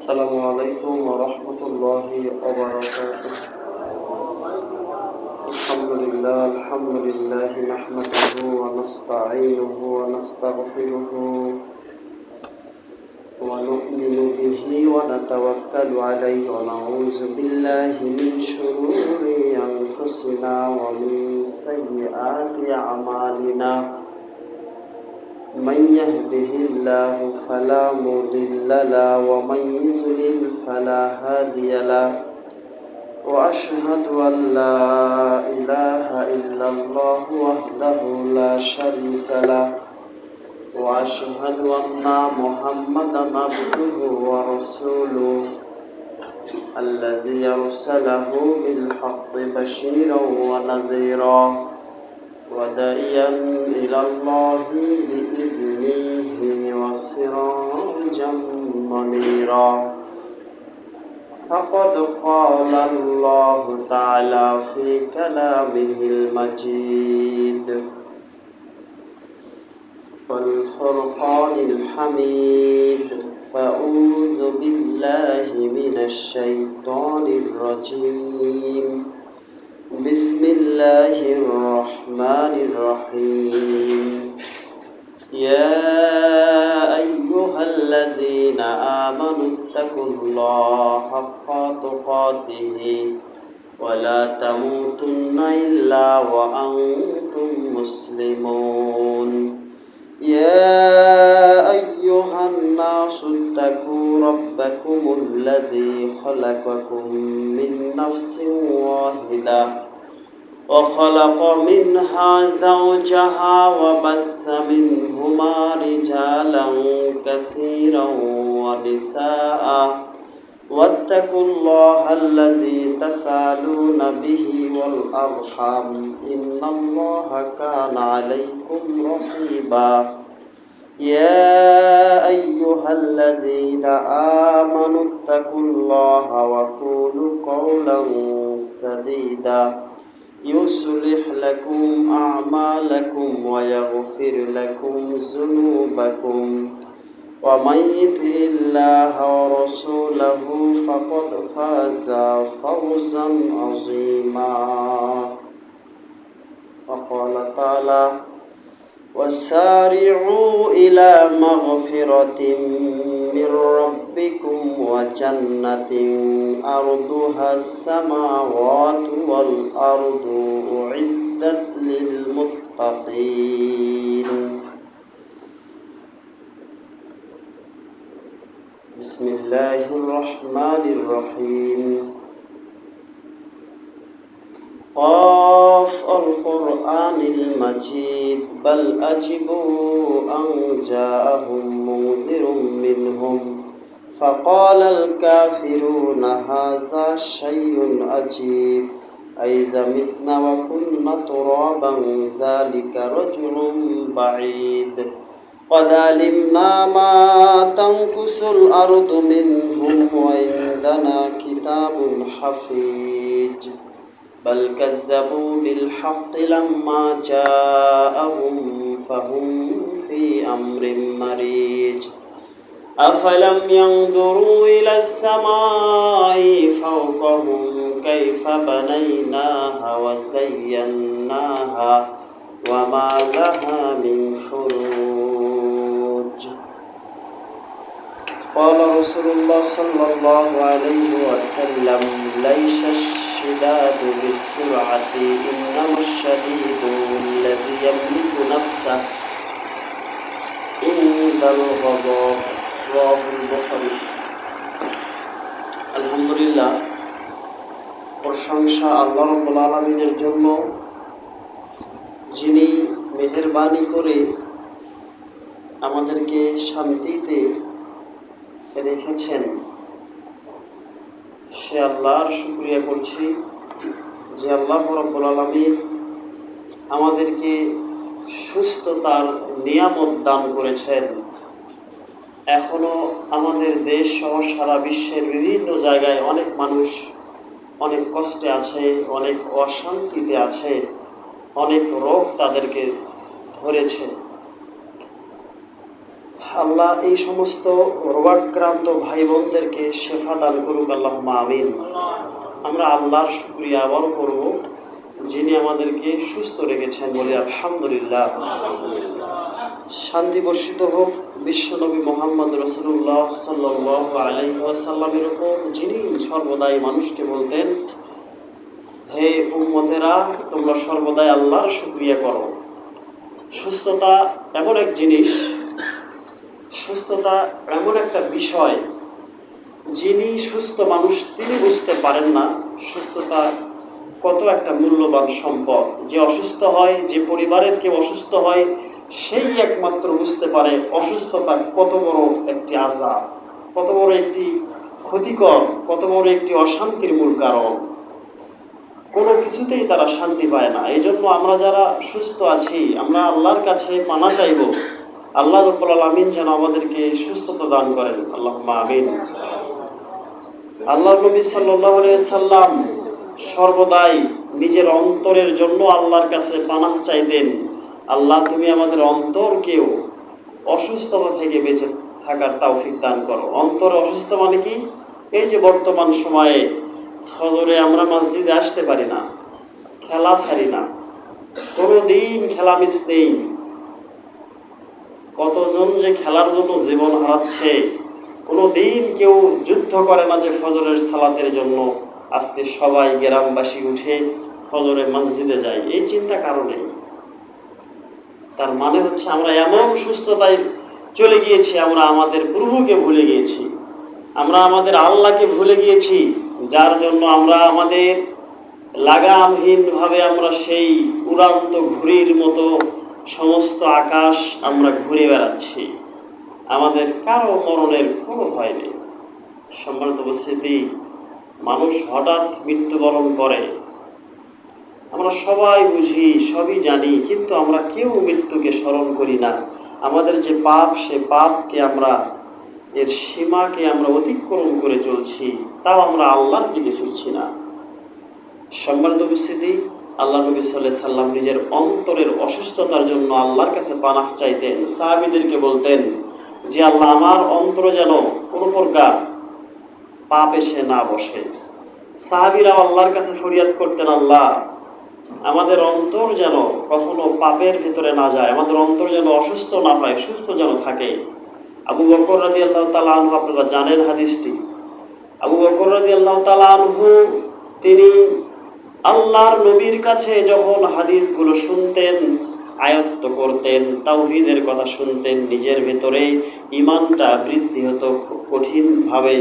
السلام عليكم ورحمة الله وبركاته. الحمد لله نحمده ونستعينه ونستغفره ونؤمن به ونتوكل عليه ونعوذ بالله من شرور أنفسنا ومن سيئات أعمالنا. من يهده الله فلا مضل له ومن يضلل فلا هادي له وأشهد أن لا إله إلا الله وحده لا شريك له وأشهد أن محمدا عبده ورسوله الذي أرسله بالحق بشيرا ونذيرا وداعيا إلى الله بإذنه وسراجا منيرا. فقد قال الله تعالى في كلامه المجيد والفرقان الحميد: فأعوذ بالله من الشيطان الرجيم. بسم الله الرحمن الرحيم. يا أيها الذين آمنوا اتقوا الله حق تقاته ولا تموتن إلا وأنتم مسلمون. يا أيها الناس اتقوا ربكم الذي خلقكم من نفس واحدة وخلق منها زوجها وبث منهما رجالا كثيرا ونساء واتقوا الله الذي تسألون به والأرحام إن الله كان عليكم رقيبا. يا أيها الذين آمنوا اتقوا الله وقولوا قولا سديدا يصلح لكم أعمالكم ويغفر لكم ذنوبكم ومن يطع الله ورسوله فقد فاز فوزا عظيما. وقال تعالى: وسارعوا إلى مغفرة من ربكم وجنة أرضها السماوات والأرض أعدت للمتقين. بسم الله الرحمن الرحيم. قاف القرآن المجيد بل أجبوا أن جاءهم منذر منهم فقال الكافرون هذا شيء عجيب أإذا متنا وكنا ترابا ذلك رجل بعيد قد علمنا ما تنقص الأرض منهم وعندنا كتاب حفيظ بل كذبوا بالحق لما جاءهم فهم في أمر مريج أفلم ينظروا إلى السماء فوقهم كيف بنيناها وزيناها وما لها من فروج. قال رسول الله صلى الله عليه وسلم: ليس الشداد بالسرعة إنما الشديد الذي يملك نفسه عند الغضب. رواه البخاري. আলহামদুলিল্লাহ, প্রশংসা আল্লাহ রাব্বুল আলামিনের জন্য, যিনি মেহেরবানি করে আমাদেরকে শান্তিতে রেখেছেন। সে আল্লাহর শুকরিয়া করছি যে আল্লাহ রাব্বুল আলামিন আমাদেরকে সুস্থতার নিয়ামত দান করেছেন। এখনো আমাদের দেশ সহ সারা বিশ্বের বিভিন্ন জায়গায় অনেক মানুষ অনেক কষ্টে আছে, অনেক অশান্তিতে আছে, অনেক রোগ তাদেরকে ধরেছে। আল্লাহ এই সমস্ত রোগাক্রান্ত ভাই বোনদেরকে শেফা দান করুক, আল্লাহুম্মা আমিন। আমরা আল্লাহর শুকরিয়া আবারও করব, যিনি আমাদেরকে সুস্থ রেখেছেন, বলে আলহামদুলিল্লাহ। শান্তি বর্ষিত হোক বিশ্বনবী মোহাম্মদ রাসূলুল্লাহ সাল্লাল্লাহু আলাইহি ওয়াসাল্লামের উপর, যিনি সর্বদাই মানুষকে বলতেন, হে উম্মতেরা, তোমরা সর্বদাই আল্লাহর শুকরিয়া করো। সুস্থতা এমন এক জিনিস, সুস্থতা এমন একটা বিষয়, যিনি সুস্থ মানুষ তিনি বুঝতে পারেন না সুস্থতা কত একটা মূল্যবান সম্পদ। যে অসুস্থ হয়, যে পরিবারের কেউ অসুস্থ হয়, সেই একমাত্র বুঝতে পারে অসুস্থতা কত বড় একটি আযাব, কত বড় একটি ক্ষতিকর, কত বড় একটি অশান্তির মূল কারণ। কোনো কিছুতেই তারা শান্তি পায় না। এই জন্য আমরা যারা সুস্থ আছি, আমরা আল্লাহর কাছে পানা চাইব, আল্লাহ রাব্বুল আলামিন যেন আমাদেরকে সুস্থতা দান করেন, আল্লাহুম্মা আমিন। আল্লাহর নবী সাল্লাল্লাহু আলাইহি ওয়াসাল্লাম সর্বদাই নিজের অন্তরের জন্য আল্লাহর কাছে পানাহ চাইতেন, আল্লাহ তুমি আমাদের অন্তরকেও অসুস্থতা থেকে বেঁচে থাকার তৌফিক দান করো। অন্তরে অসুস্থ মানে কি? এই যে বর্তমান সময়ে ফজরে আমরা মসজিদে আসতে পারি না, খেলা ছাড়ি না, কোনো দিন খেলা মিস নেই। কতজন যে খেলার জন্য জীবন হারাচ্ছে, কোনো দিন কেউ যুদ্ধ করে না যে ফজরের সালাতের জন্য আজকে সবাই গ্রামবাসী উঠে ফজরে মসজিদে যায়। এই চিন্তা কারণে, তার মানে হচ্ছে আমরা এমন সুস্থতায় চলে গিয়েছি, আমরা আমাদের প্রভুকে ভুলে গিয়েছি, আমরা আমাদের আল্লাহকে ভুলে গিয়েছি, যার জন্য আমরা আমাদের লাগামহীনভাবে আমরা সেই উড়ান্ত ঘুড়ির মতো সমস্ত আকাশ আমরা ঘুরে বেড়াচ্ছি। আমাদের কারো মরণের কোনো ভয় নেই। সম্মানিত উপস্থিতি, মানুষ হঠাৎ মৃত্যুবরণ করে, আমরা সবাই বুঝি, সবই জানি, কিন্তু আমরা কেউ মৃত্যুকে স্মরণ করি না। আমাদের যে পাপ, সে পাপকে আমরা, এর সীমাকে আমরা অতিক্রম করে চলছি, তাও আমরা আল্লাহর দিকে ফিরছি না। সম্মানিত উপস্থিতি, আল্লাহ নবী সাল্লাল্লাহু আলাইহি সাল্লাম নিজের অন্তরের অসুস্থতার জন্য আল্লাহর কাছে পানাহ চাইতেন। সাহাবীদেরকে বলতেন যে আল্লাহ, আমার অন্তর যেন কোনো প্রকার পাপ এসে না বসে। সাহাবীরা আল্লাহর কাছে ফরিয়াদ করতেন, আল্লাহ আমাদের অন্তর যেন কখনো পাপের ভিতরে না যায়, আমাদের অন্তর যেন অসুস্থ না হয়, সুস্থ যেন থাকে। আবু বকর রাদিয়াল্লাহু তাআলা আনহু, আপনারা জানেন হাদিসটি, আবু বকর রাদিয়াল্লাহু তাআলা আনহু তিনি আল্লাহর নবীর কাছে যখন হাদিসগুলো শুনতেন, আয়ত্ত করতেন, তাওহীদের কথা শুনতেন, নিজের ভেতরে ঈমানটা বৃদ্ধি হতো খুব কঠিনভাবে,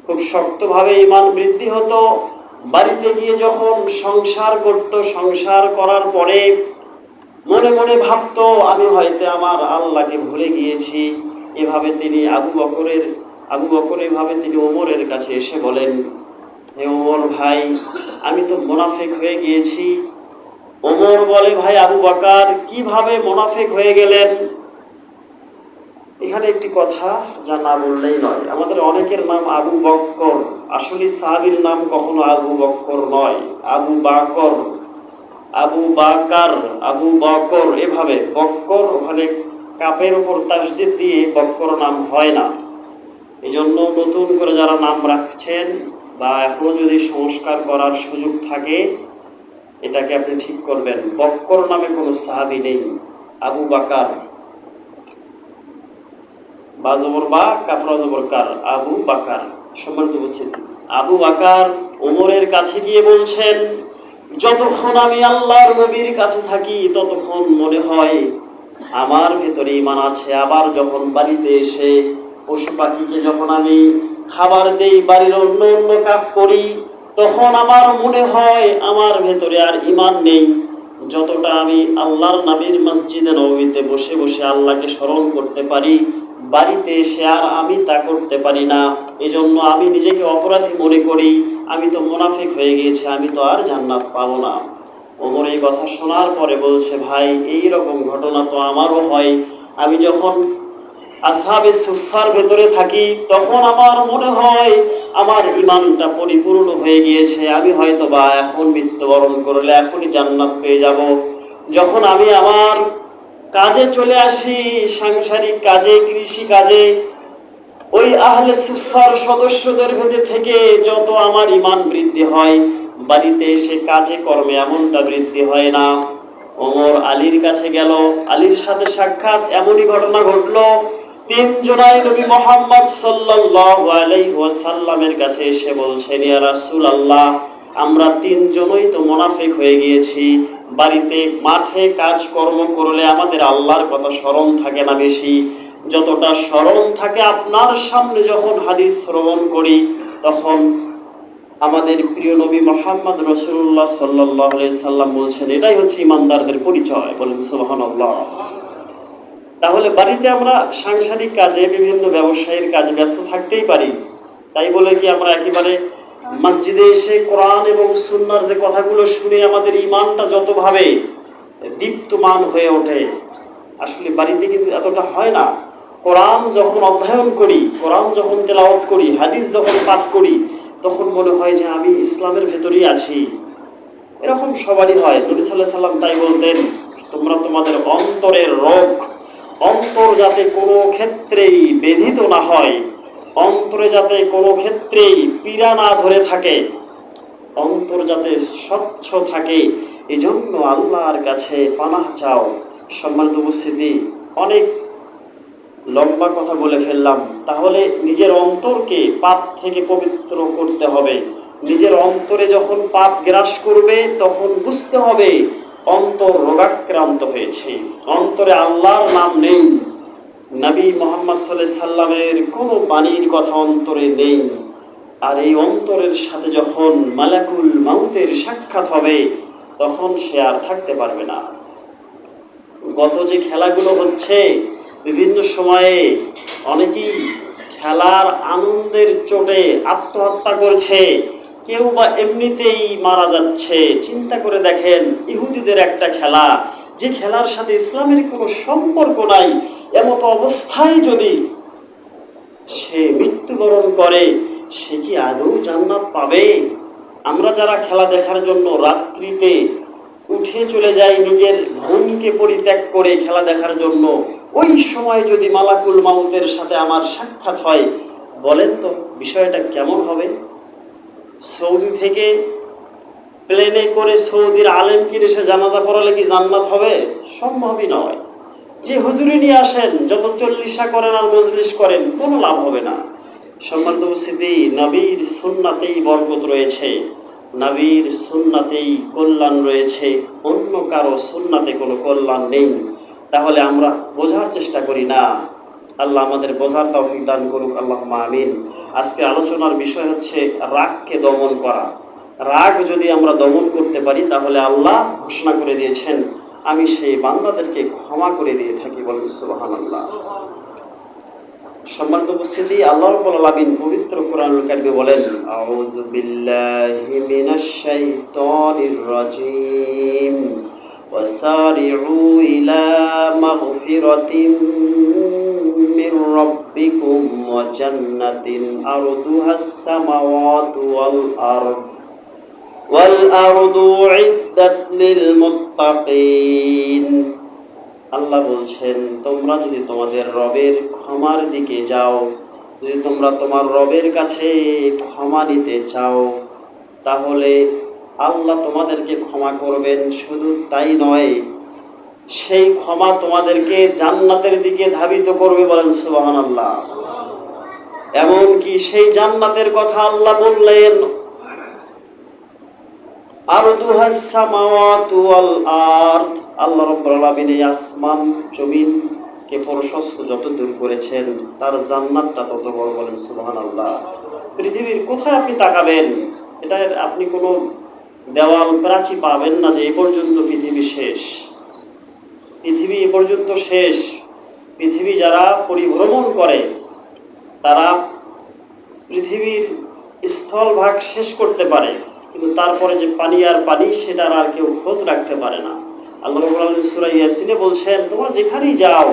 খুব শক্তভাবে ঈমান বৃদ্ধি হতো। বাড়িতে গিয়ে যখন সংসার করত, সংসার করার পরে মনে মনে ভাবতো, আমি হয়তো আমার আল্লাহকে ভুলে গিয়েছি। এভাবে তিনি আবু বকর এভাবে তিনি ওমরের কাছে এসে বলেন, হে ওমর ভাই, আমি তো মুনাফিক হয়ে গিয়েছি। ওমর বলে, ভাই আবু বকর, কিভাবে মুনাফিক হয়ে গেলেন? এখানে একটি কথা যা না বললেই নয়, আমাদের অনেকের নাম আবু বক্কর, আসলে সাহাবীর নাম কখনো আবু বক্কর নয়, আবু বাকর, আবু বাকার, আবু বকর, এভাবে বক্কর ওখানে কাপের উপর তাসদিদ দিয়ে বক্কর নাম হয় না। এই জন্য নতুন করে যারা নাম রাখছেন বা এখনো যদি সংস্কার করার সুযোগ থাকে, এটাকে আপনি ঠিক করবেন। বক্কর নামে কোনো সাহাবী নেই, আবু বাকার, বাজবর বা কাফরা জবর কার, আবু বাকার। সম্মানিত উপস্থিতি, আবু বাকার ওমরের কাছে গিয়ে বলছেন, যতক্ষণ আমি আল্লাহর নবীর কাছে থাকি ততক্ষণ মনে হয় আমার ভেতরে ঈমান আছে। আবার যখন বাড়িতে এসে পশু পাখিকে যখন আমি খাবার দেই, বাড়ির অন্য অন্য কাজ করি, তখন আমার মনে হয় আমার ভেতরে আর ঈমান নেই। যতটা আমি আল্লাহর নবীর মসজিদে নববীতে বসে বসে আল্লাহকে স্মরণ করতে পারি, বাড়িতে এসে আর আমি তা করতে পারি না। এজন্য আমি নিজেকে অপরাধী মনে করি, আমি তো মুনাফিক হয়ে গিয়েছি, আমি তো আর জান্নাত পাবো না। ওমর এই কথা শোনার পরে বলছে, ভাই এই রকম ঘটনা তো আমারও হয়। আমি যখন আসহাবে সুফফার ভেতরে থাকি, তখন আমার মনে হয় আমার ঈমানটা পরিপূর্ণ হয়ে গিয়েছে, আমি হয়তো বা এখন মৃত্যুবরণ করলে এখনই জান্নাত পেয়ে যাব। যখন আমি আমার কাজে চলে আসি, সাংসারিক কাজে, কৃষি কাজে, ওই আহলে সুফার সদস্যদের ভেতর থেকে যত আমার ইমান বৃদ্ধি হয়, বাড়িতে এসে কাজে কর্মে এমনটা বৃদ্ধি হয় না। ওমর আলীর কাছে গেল, আলীর সাথে সাক্ষাৎ, এমনই ঘটনা ঘটলো। তিনজনাই নবী মুহাম্মদ সাল্লাল্লাহু আলাইহি ওয়াসাল্লামের কাছে এসে বলছেন, ইয়া রাসূলুল্লাহ, আমরা তিনজনই তো মুনাফিক হয়ে গিয়েছি। বাড়িতে মাঠে কাজকর্ম করলে আমাদের আল্লাহর কথা স্মরণ থাকে না বেশি, যতটা স্মরণ থাকে আপনার সামনে যখন হাদিস শ্রবণ করি, তখন আমাদের প্রিয় নবী মুহাম্মদ রাসূলুল্লাহ সাল্লাল্লাহু আলাইহি সাল্লাম বলছেন, এটাই হচ্ছে ইমানদারদের পরিচয়। বলেন সুবহানাল্লাহ। তাহলে বাড়িতে আমরা সাংসারিক কাজে, বিভিন্ন ব্যবসায়ীর কাজে ব্যস্ত থাকতেই পারি। তাই বলে কি আমরা একেবারে মসজিদে এসে কোরআন এবং সুন্নাহর যে কথাগুলো শুনে আমাদের ঈমানটা যতভাবে দীপ্তমান হয়ে ওঠে, আসলে বাড়িতে কিন্তু এতটা হয় না। কোরআন যখন অধ্যয়ন করি, কোরআন যখন তেলাওয়াত করি, হাদিস যখন পাঠ করি, তখন মনে হয় যে আমি ইসলামের ভেতরেই আছি। এরকম সবারই হয়। নবী সাল্লাল্লাহু আলাইহি সাল্লাম তাই বলতেন, তোমরা তোমাদের অন্তরের রোগ, অন্তর যাতে কোনো ক্ষেত্রেই বেধিত না হয়, অন্তরে যাতে কোনো ক্ষেত্রেই পীড়া না ধরে থাকে, অন্তর যাতে স্বচ্ছ থাকে, এজন্য আল্লাহর কাছে পানাহ চাও। সম্মানিত উপস্থিতি, অনেক লম্বা কথা বলে ফেললাম। তাহলে নিজের অন্তরকে পাপ থেকে পবিত্র করতে হবে। নিজের অন্তরে যখন পাপ গ্রাস করবে, তখন বুঝতে হবে অন্তর রোগাক্রান্ত হয়েছে, অন্তরে আল্লাহর নাম নেই, নবী মুহাম্মদ সাল্লাল্লাহু আলাইহি সাল্লামের কোনো বাণীর কথা অন্তরে নেই। আর এই অন্তরের সাথে যখন মালাকুল মাউতের সাক্ষাৎ হবে, তখন সে আর থাকতে পারবে না। গত যে খেলাগুলো হচ্ছে, বিভিন্ন সময়ে অনেকেই খেলার আনন্দের চোটে আত্মহত্যা করছে, কেউ বা এমনিতেই মারা যাচ্ছে। চিন্তা করে দেখেন, ইহুদিদের একটা খেলা, যে খেলার সাথে ইসলামের কোনো সম্পর্ক নাই, এমতো অবস্থায় যদি সে মৃত্যুবরণ করে, সে কি আদৌ জান্নাত পাবে? আমরা যারা খেলা দেখার জন্য রাত্রিতে উঠে চলে যাই, নিজের ঘুমকে পরিত্যাগ করে খেলা দেখার জন্য, ওই সময় যদি মালাকুল মাউতের সাথে আমার সাক্ষাৎ হয়, বলেন তো বিষয়টা কেমন হবে? সৌদি থেকে প্লেনে করে সৌদির আলেমকে এসে জানাজা পড়ালে কি জান্নাত হবে? সম্ভবই নয়। যে হুজুরি নিয়ে আসেন, যত চল্লিশা করেন আর মজলিস করেন, কোনো লাভ হবে না। সম্মানিত উপস্থিতি, নবীর সুন্নাতেই বরকত রয়েছে, নবীর সুন্নাতেই কল্যাণ রয়েছে, অন্য কারো সুন্নাতে কোনো কল্যাণ নেই। তাহলে আমরা বোঝার চেষ্টা করি না। আল্লাহ আমাদের বোঝার তৌফিক দান করুক, আল্লাহুম্মা আমিন। আজকের আলোচনার বিষয় হচ্ছে রাগকে দমন করা। রাগ যদি আমরা দমন করতে পারি, তাহলে আল্লাহ ঘোষণা করে দিয়েছেন, আমি সেই বান্দাদেরকে ক্ষমা করে দিয়ে থাকি। বলেন সুবহানাল্লাহ। সম্মানিত উপস্থিতি, আল্লাহ রাব্বুল আলামিন পবিত্র কোরআনুল কারিমে বলেন, আউযু বিল্লাহি মিনাশ শাইতানির রাজীম, ওয়াসারিউ ইলা মাগফিরাতিম মির রাব্বিকুম ওয়া জান্নাতিন আরদুহাস সামাওয়াতু ওয়াল আরদু উইদ্দাত লিল মুত্তাকিন। আল্লাহ বলছেন, তোমরা যদি তোমাদের রবের ক্ষমার দিকে যাও, যদি তোমরা তোমার রবের কাছে ক্ষমা নিতে চাও, তাহলে আল্লাহ তোমাদেরকে ক্ষমা করবেন। শুধু তাই নয়, সেই ক্ষমা তোমাদেরকে জান্নাতের দিকে ধাবিত করবে। বলেন সুবহানাল্লাহ। এমনকি সেই জান্নাতের কথা আল্লাহ বললেন, আরদুহাস সামাওয়াতু ওয়াল আরদ, আল্লাহ রাব্বুল আলামিন এই আসমান জমিনকে প্রশস্ত যত দূর করেছেন, তার জান্নাতটা তত বড়। বলেন সুবহানাল্লাহ। পৃথিবীর কোথায় আপনি তাকাবেন, এটা আপনি কোনো দেওয়াল প্রাচীর পাবেন না যে এ পর্যন্ত পৃথিবী শেষ। পৃথিবী এ পর্যন্ত শেষ। পৃথিবী যারা পরিভ্রমণ করে, তারা পৃথিবীর স্থলভাগ শেষ করতে পারে, কিন্তু তারপরে যে পানি আর পানি, সেটার আর কেউ খোঁজ রাখতে পারে না। আল্লাহ রাব্বুল আলামিন সূরা ইয়াসিনে বলছেন, তোমরা যেখানেই যাও,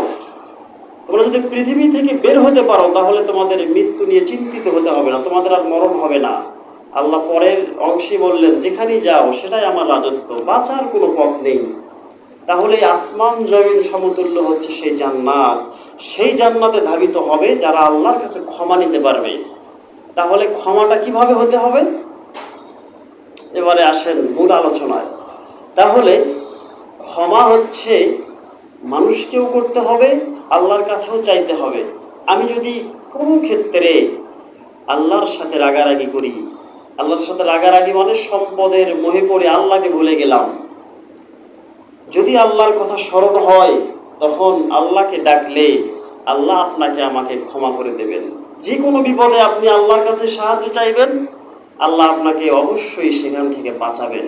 তোমরা যদি পৃথিবী থেকে বের হতে পারো, তাহলে তোমাদের মৃত্যু নিয়ে চিন্তিত হতে হবে না, তোমাদের আর মরণ হবে না। আল্লাহ পরের অংশে বললেন, যেখানেই যাও সেটাই আমার রাজত্ব, বাঁচার কোনো পথ নেই। তাহলে আসমান জমিন সমতুল্য হচ্ছে সেই জান্নাত। সেই জান্নাতে ধাবিত হবে যারা আল্লাহর কাছে ক্ষমা নিতে পারবে। তাহলে ক্ষমাটা কিভাবে হতে হবে? এবারে আসেন মূল আলোচনায়। তাহলে ক্ষমা হচ্ছে মানুষকেও করতে হবে, আল্লাহর কাছেও চাইতে হবে। আমি যদি কোনো ক্ষেত্রে আল্লাহর সাথে রাগারাগি করি, আল্লাহর সাথে রাগারাগি মানে সম্পদের মোহে পড়ে আল্লাহকে ভুলে গেলাম, যদি আল্লাহর কথা স্মরণ হয় তখন আল্লাহকে ডাকলে আল্লাহ আপনাকে আমাকে ক্ষমা করে দেবেন। যে কোনো বিপদে আপনি আল্লাহর কাছে সাহায্য চাইবেন, আল্লাহ আপনাকে অবশ্যই সেখান থেকে বাঁচাবেন।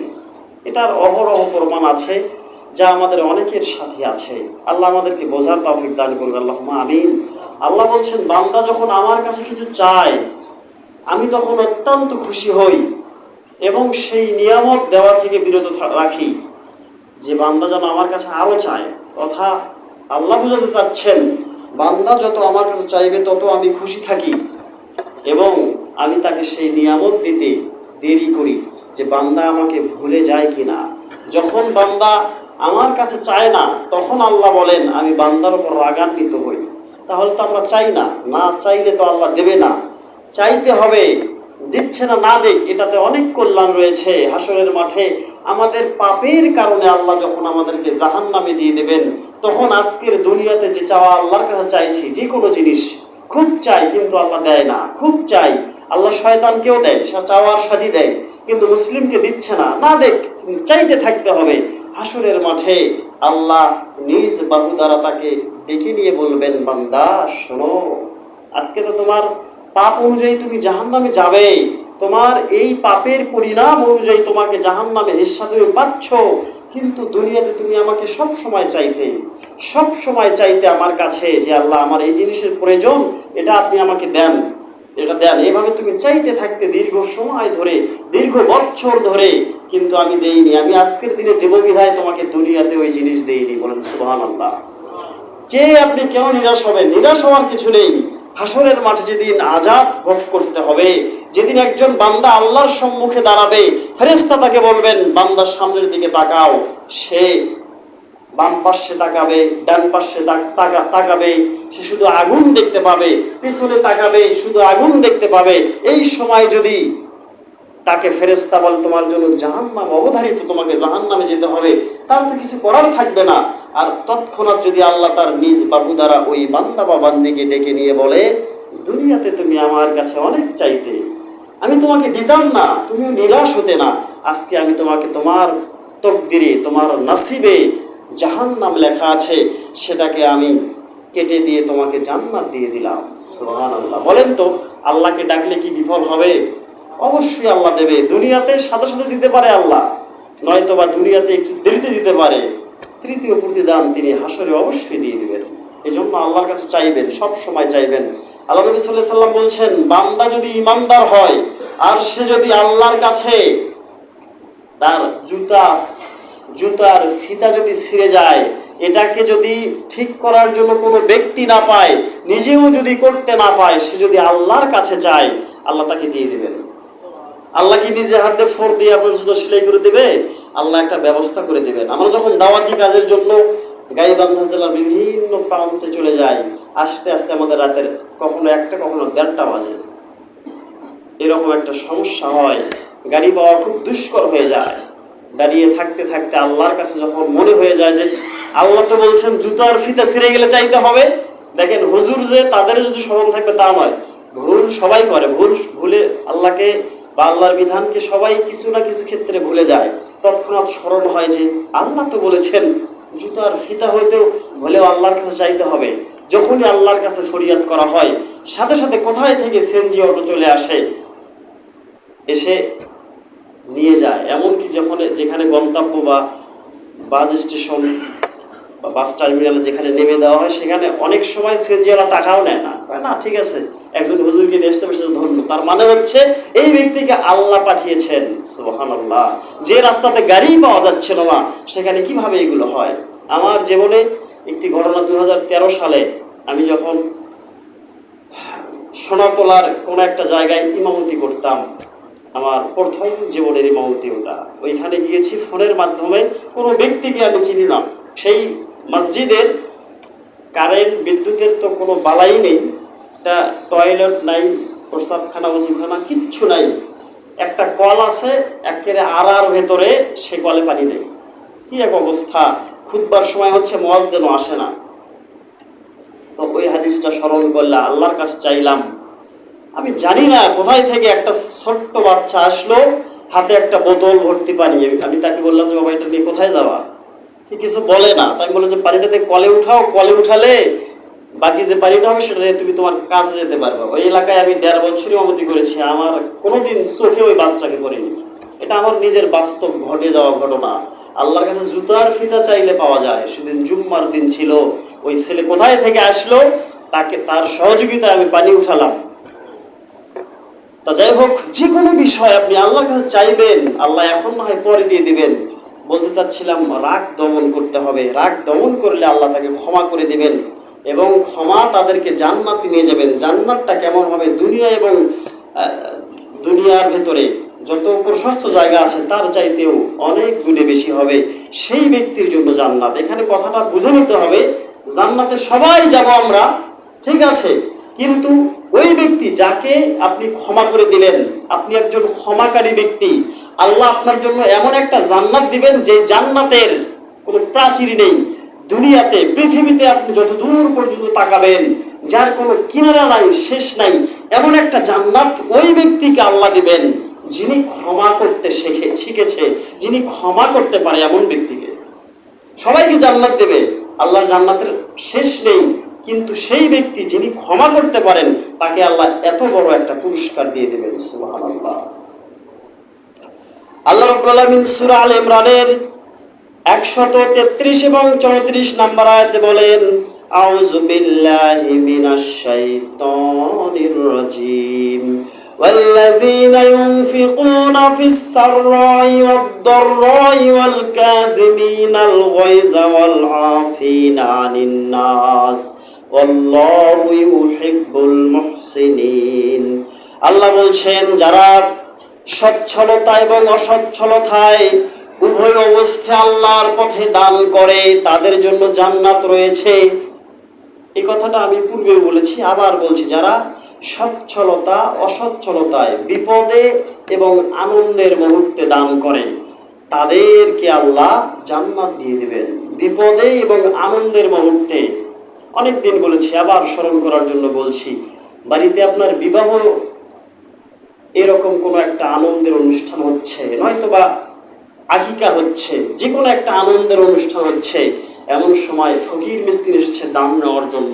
এটার অহরহ প্রমাণ আছে, যা আমাদের অনেকের সাথে আছে। আল্লাহ আমাদেরকে বোঝার তৌফিক দান করবে, আল্লাহুম্মা আমিন। আল্লাহ বলছেন, বান্দা যখন আমার কাছে কিছু চায় আমি তখন অত্যন্ত খুশি হই এবং সেই নিয়ামত দেওয়া থেকে বিরত রাখি, যে বান্দা যেন আমার কাছে আরও চায়। তথা আল্লাহ বুঝাতে চাচ্ছেন, বান্দা যত আমার কাছে চাইবে তত আমি খুশি থাকি এবং আমি তাকে সেই নিয়ামত দিতে দেরি করি, যে বান্দা আমাকে ভুলে যায় কিনা। যখন বান্দা আমার কাছে চায় না তখন আল্লাহ বলেন আমি বান্দার উপর রাগান্বিত হই। তাহলে তো আমরা চাই না, না চাইলে তো আল্লাহ দেবে না, চাইতে হবে। দিচ্ছে না, না দেখ, এটাতে অনেক কল্যাণ রয়েছে। হাসরের মাঠে আমাদের পাপের কারণে আল্লাহ যখন আমাদেরকে জাহান্নামে দিয়ে দেবেন, তখন আজকের দুনিয়াতে যে চাওয়া আল্লাহর কাছে চাইছি, যে কোনো জিনিস খুব চাই কিন্তু আল্লাহ দেয় না, খুব চাই, আল্লাহ শয়তানকেও দেয়, চাওয়ার সাথী দেয়, কিন্তু মুসলিমকে দিচ্ছে না, না দেখ, চাইতে থাকতে হবে। হাসরের মাঠে আল্লাহ নিজ বাহু দ্বারা তাকে ডেকে নিয়ে বলবেন, বান্দা শোনো, আজকে তো তোমার পাপ অনুযায়ী তুমি জাহান্নামে যাবে, তোমার এই পাপের পরিণাম অনুযায়ী তোমাকে জাহান্নামে হিস্সা তুমি পাচ্ছ, কিন্তু দুনিয়াতে তুমি আমাকে সব সময় চাইতে আমার কাছে, যে আল্লাহ আমার এই জিনিসের প্রয়োজন, এটা আপনি আমাকে দেন, এটা দেন। এভাবে তুমি চাইতে থাকতে দীর্ঘ সময় ধরে, দীর্ঘ বছর ধরে, কিন্তু আমি দেইনি। আমি আজকের দিনে দেব বিধায় তোমাকে দুনিয়াতে ওই জিনিস দেইনি। বলেন সুবহানাল্লাহ। যে আপনি কেন নিরাশ হবেন? নিরাশ হওয়ার কিছু নেই। হাসরের মাঠে যেদিন আযাব ভোগ করতে হবে, যেদিন একজন বান্দা আল্লাহর সম্মুখে দাঁড়াবে, ফেরেশতা তাকে বলবেন, বান্দার সামনের দিকে তাকাও। সে বাম পাশে তাকাবে, ডান পাশে তাকাবে, সে শুধু আগুন দেখতে পাবে, পিছনে তাকাবে, শুধু আগুন দেখতে পাবে। এই সময় যদি তাকে ফেরেশতা বলে, তোমার জন্য জাহান্নাম অবধারিত, তোমাকে জাহান্নামে যেতে হবে, তার তো কিছু করার থাকবে না। আর তৎক্ষণাৎ যদি আল্লাহ তার নিজ বাহু দ্বারা ওই বান্দা বা বান্দিকে ডেকে নিয়ে বলে, দুনিয়াতে তুমি আমার কাছে অনেক চাইতে, আমি তোমাকে দিতাম না, তুমিও নিরাশ হতে না, আজকে আমি তোমাকে তোমার তকদিরে, তোমার নসিবে জাহান্নাম লেখা আছে, সেটাকে আমি কেটে দিয়ে তোমাকে জান্নাত দিয়ে দিলাম। সুবহানাল্লাহ। বলেন তো, আল্লাহকে ডাকলে কি বিফল হবে? অবশ্যই আল্লাহ দেবে। দুনিয়াতে সাথে সাথে দিতে পারে আল্লাহ, নয়তো বা দুনিয়াতে একটু দেরিতে দিতে পারে। তৃতীয় প্রতিদান তিনি হাসরে অবশ্যই দিয়ে দিবেন। এই জন্য আল্লাহর কাছে চাইবেন, সব সময় চাইবেন। আল্লাহ নবী সাল্লাল্লাহু আলাইহি সাল্লাম বলছেন, বান্দা যদি ইমানদার হয় আর সে যদি আল্লাহর কাছে তার জুতার ফিতা যদি ছিঁড়ে যায়, এটাকে যদি ঠিক করার জন্য কোনো ব্যক্তি না পায়, নিজেও যদি করতে না পায়, সে যদি আল্লাহর কাছে চায়, আল্লাহ তাকে দিয়ে দেবেন। আল্লাহ কি নিজে হাতে ফোর দিয়ে আপনার জুতো সেলাই করে দেবে? আল্লাহ একটা ব্যবস্থা করে দেবেন। আমরা যখন দাওয়াতি কাজের জন্য গাইবান্ধা জেলার বিভিন্ন প্রান্তে চলে যাই, আস্তে আস্তে আমাদের রাতের কখনো 1টা কখনো 1:30টা বাজে। এরকম একটা সমস্যা হয়, গাড়ি পাওয়া খুব দুষ্কর হয়ে যায়। দাঁড়িয়ে থাকতে থাকতে আল্লাহর কাছে যখন মনে হয়ে যায় যে আল্লাহ তো বলছেন জুতার ফিতা ছিঁড়ে গেলে চাইতে হবে, দেখেন হুজুর যে তাদের যদি স্মরণ থাকবে তা নয়, ভুল সবাই করে, ভুলে আল্লাহকে বা আল্লাহর বিধানকে সবাই কিছু না কিছু ক্ষেত্রে ভুলে যায়। তৎক্ষণাৎ স্মরণ হয় যে আল্লাহ তো বলেছেন জুতার ফিতা হইতেও হলেও আল্লাহর কাছে চাইতে হবে। যখনই আল্লাহর কাছে ফরিয়াদ করা হয়, সাথে সাথে কোথায় থেকে সিএনজি অটো চলে আসে, এসে নিয়ে যায়। এমনকি যেখানে গন্তব্য বা বাস স্টেশন বা বাস টার্মিনালে যেখানে নেমে দেওয়া হয়, সেখানে অনেক সময় সিএনজিওয়ালা টাকাও নেয় না, না ঠিক আছে একজন হুজুরকে নিয়ে আসতে পেরেছে, ধন্য। তার মানে হচ্ছে এই ব্যক্তিকে আল্লাহ পাঠিয়েছেন। সুবহানাল্লাহ। যে রাস্তাতে গাড়ি পাওয়া যাচ্ছিল না, সেখানে কিভাবে এগুলো হয়? আমার জীবনে একটি ঘটনা, 2013 সালে আমি যখন সোনাতলার কোনো একটা জায়গায় ইমামতি করতাম, আমার প্রথম জীবনের ইমামতি ওটা। ওইখানে গিয়েছি ফোনের মাধ্যমে, কোনো ব্যক্তিকে আমি চিনি না, সেই মসজিদের কারেন্ট বিদ্যুতের তো কোনো বালাই নেই, একটা টয়লেট নাই, প্রস্রাবখানা ওযুখানা কিচ্ছু নাই, একটা কল আছে একেবারে আড়ার ভেতরে, সে কলে পানি নেই। কি এক অবস্থা! খুতবার সময় হচ্ছে, মুয়াজ্জিনও আসে না। তো ওই হাদিসটা স্মরণ করলে আল্লাহর কাছে চাইলাম, আমি জানি না কোথায় থেকে একটা ছোট্ট বাচ্চা আসলো, হাতে একটা বোতল ভর্তি পানি। আমি তাকে বললাম যে বাবা এটা নিয়ে কোথায় যাওয়া? সে কিছু বলে না। তাই আমি বললাম যে পানিটাতে কলে উঠাও, কলে উঠালে বাকি যে পানিটা হবে সেটা নিয়ে তুমি তোমার কাজে যেতে পারবে। ওই এলাকায় আমি 1.5 বছরই ইমামতি করেছি, আমার কোনোদিন চোখে ওই বাচ্চাকে পড়েনি। এটা আমার নিজের বাস্তব ঘটে যাওয়া ঘটনা। আল্লাহর কাছে জুতার ফিতা চাইলে পাওয়া যায়। সেদিন জুম্মার দিন ছিল, ওই ছেলে কোথায় থেকে আসলো, তাকে তার সহযোগিতায় আমি পানি উঠালাম। তা যাই হোক, যে কোনো বিষয় আপনি আল্লাহর কাছে চাইবেন, আল্লাহ এখন না হয় পরে দিয়ে দিবেন। বলতে চাচ্ছিলাম, রাগ দমন করতে হবে। রাগ দমন করলে আল্লাহ তাকে ক্ষমা করে দিবেন এবং ক্ষমা তাদেরকে জান্নাতে নিয়ে যাবেন। জান্নাতটা কেমন হবে? দুনিয়া এবং দুনিয়ার ভেতরে যত প্রশস্ত জায়গা আছে তার চাইতেও অনেক গুণে বেশি হবে সেই ব্যক্তির জন্য জান্নাত। এখানে কথাটা বুঝে নিতে হবে, জান্নাতে সবাই যাব আমরা, ঠিক আছে, কিন্তু ওই ব্যক্তি যাকে আপনি ক্ষমা করে দিলেন, আপনি একজন ক্ষমাকারী ব্যক্তি, আল্লাহ আপনার জন্য এমন একটা জান্নাত দিবেন যে জান্নাতের কোনো প্রাচীর নেই। দুনিয়াতে, পৃথিবীতে আপনি যত দূর পর্যন্ত তাকাবেন, যার কোনো কিনারা নাই, শেষ নাই, এমন একটা জান্নাত ওই ব্যক্তিকে আল্লাহ দিবেন যিনি ক্ষমা করতে শিখেছে, যিনি ক্ষমা করতে পারে এমন ব্যক্তিকে। সবাইকে জান্নাত দেবে, আল্লাহর জান্নাতের শেষ নেই, কিন্তু সেই ব্যক্তি যিনি ক্ষমা করতে পারেন তাকে আল্লাহ এত বড় একটা পুরস্কার দিয়ে দেবেন। সুবহানাল্লাহ। আল্লাহ রাব্বুল আলামিন সূরা আলে ইমরানের 133 এবং 34 নম্বর আয়াতে বলেন, আউযু বিল্লাহি মিনাশ শাইতানির রাজীম والذين ينفقون في السراء والضراء والكاظمين الغيظ والعافين عن الناس والله يحب المحسنين। আল্লাহ বলছেন, যারা সচ্ছলতা এবং অসচ্ছলতায় উভয় অবস্থায় আল্লাহর পথে দান করে তাদের জন্য জান্নাত রয়েছে। এই কথাটা আমি পূর্বেও বলেছি, আবার বলছি, যারা সচ্ছলতা অসচ্ছলতায়, বিপদে এবং আনন্দের মুহূর্তে দান করে তাদেরকে আল্লাহ জান্নাত দিয়ে দিবেন। বিপদে এবং আনন্দের মুহূর্তে, অনেক দিন বলেছি, আবার স্মরণ করার জন্য বলছি, বাড়িতে আপনার বিবাহ, এরকম কোনো একটা আনন্দের অনুষ্ঠান হচ্ছে, নয়তোবা আকিকা হচ্ছে, যে কোনো একটা আনন্দের অনুষ্ঠান হচ্ছে, এমন সময় ফকির মিসকিন এসেছে দান নেওয়ার জন্য,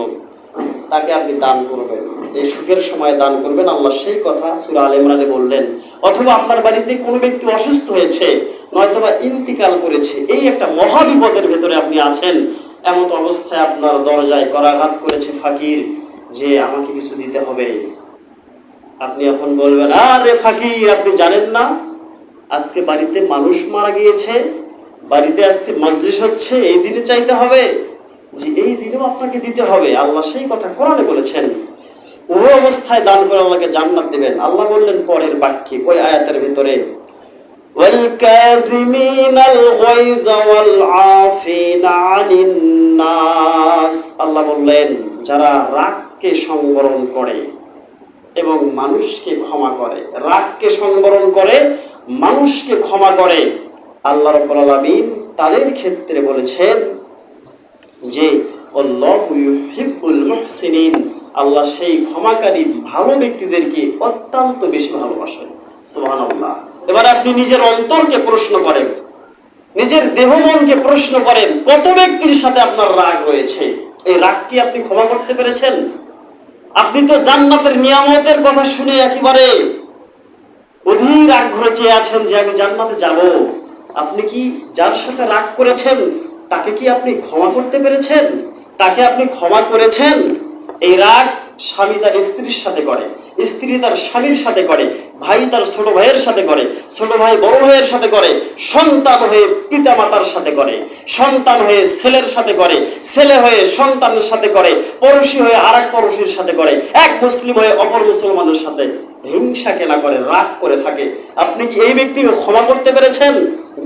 তাকে আপনি দান করবেন। এই সুখের সময় দান করবেন, আল্লাহ সেই কথা সূরা আলে ইমরানে বললেন। অথবা আপনার বাড়িতে কোনো ব্যক্তি অসুস্থ হয়েছে, নয়তোবা ইন্তিকাল করেছে, এই একটা মহা বিপদের ভেতরে আপনি আছেন, এমত অবস্থায় আপনার দরজায় করাঘাত করেছে ফাকির যে আমাকে কিছু দিতে হবে। আপনি এখন বলবেন, আরে ফাকির, আপনি জানেন না আজকে বাড়িতে মানুষ মারা গিয়েছে, বাড়িতে আজকে মজলিস হচ্ছে, এই দিনে চাইতে হবে? যে এই দিনেও আপনাকে দিতে হবে। আল্লাহ সেই কথা কোরআনে বলেছেন। ওই অবস্থায় দান করে আল্লাহকে জান্নাত দিবেন। আল্লাহ বললেন পরের বাক্যে, ওই আয়াতের ভিতরে, ওয়াল কাযিমিনাল গায়যা ওয়াল আফিনা আনিন নাস। আল্লাহ বললেন, যারা রাগকে সংবরণ করে এবং মানুষকে ক্ষমা করে, রাগকে সংবরণ করে, মানুষকে ক্ষমা করে, আল্লাহ রাব্বুল আলামিন তাদের ক্ষেত্রে বলেছেন যে আল্লাহু ইউহিব্বুল মুহসিনিন, আল্লাহ সেই ক্ষমাকারী ভালো ব্যক্তিদেরকে অত্যন্ত বেশি ভালোবাসেন। সুবহানাল্লাহ। এবার আপনি নিজের অন্তরকে প্রশ্ন করেন, নিজের দেহ মনকে প্রশ্ন করেন, কত ব্যক্তির সাথে আপনার রাগ রয়েছে? এই রাগ কি আপনি ক্ষমা করতে পেরেছেন? আপনি তো জান্নাতের নিয়ামতের কথা শুনে একেবারে অধীর আগ্রহে চেয়ে আছেন যে আমি জান্নাতে যাব। আপনি কি যার সাথে রাগ করেছেন তাকে কি আপনি ক্ষমা করতে পেরেছেন? তাকে আপনি ক্ষমা করেছেন? এই রাগ স্বামী তার স্ত্রীর সাথে করে, স্ত্রী তার স্বামীর সাথে করে, ভাই তার ছোট ভাইয়ের সাথে করে, ছোট ভাই বড় ভাইয়ের সাথে করে, সন্তান হয়ে পিতা মাতার সাথে করে, সন্তান হয়ে ছেলের সাথে করে, ছেলে হয়ে সন্তানের সাথে করে, পড়োশী হয়ে আরেক পড়োশীর সাথে করে, এক মুসলিম হয়ে অপর মুসলমানের সাথে হিংসা কেনা করে, রাগ করে থাকে। আপনি কি এই ব্যক্তিকে ক্ষমা করতে পেরেছেন?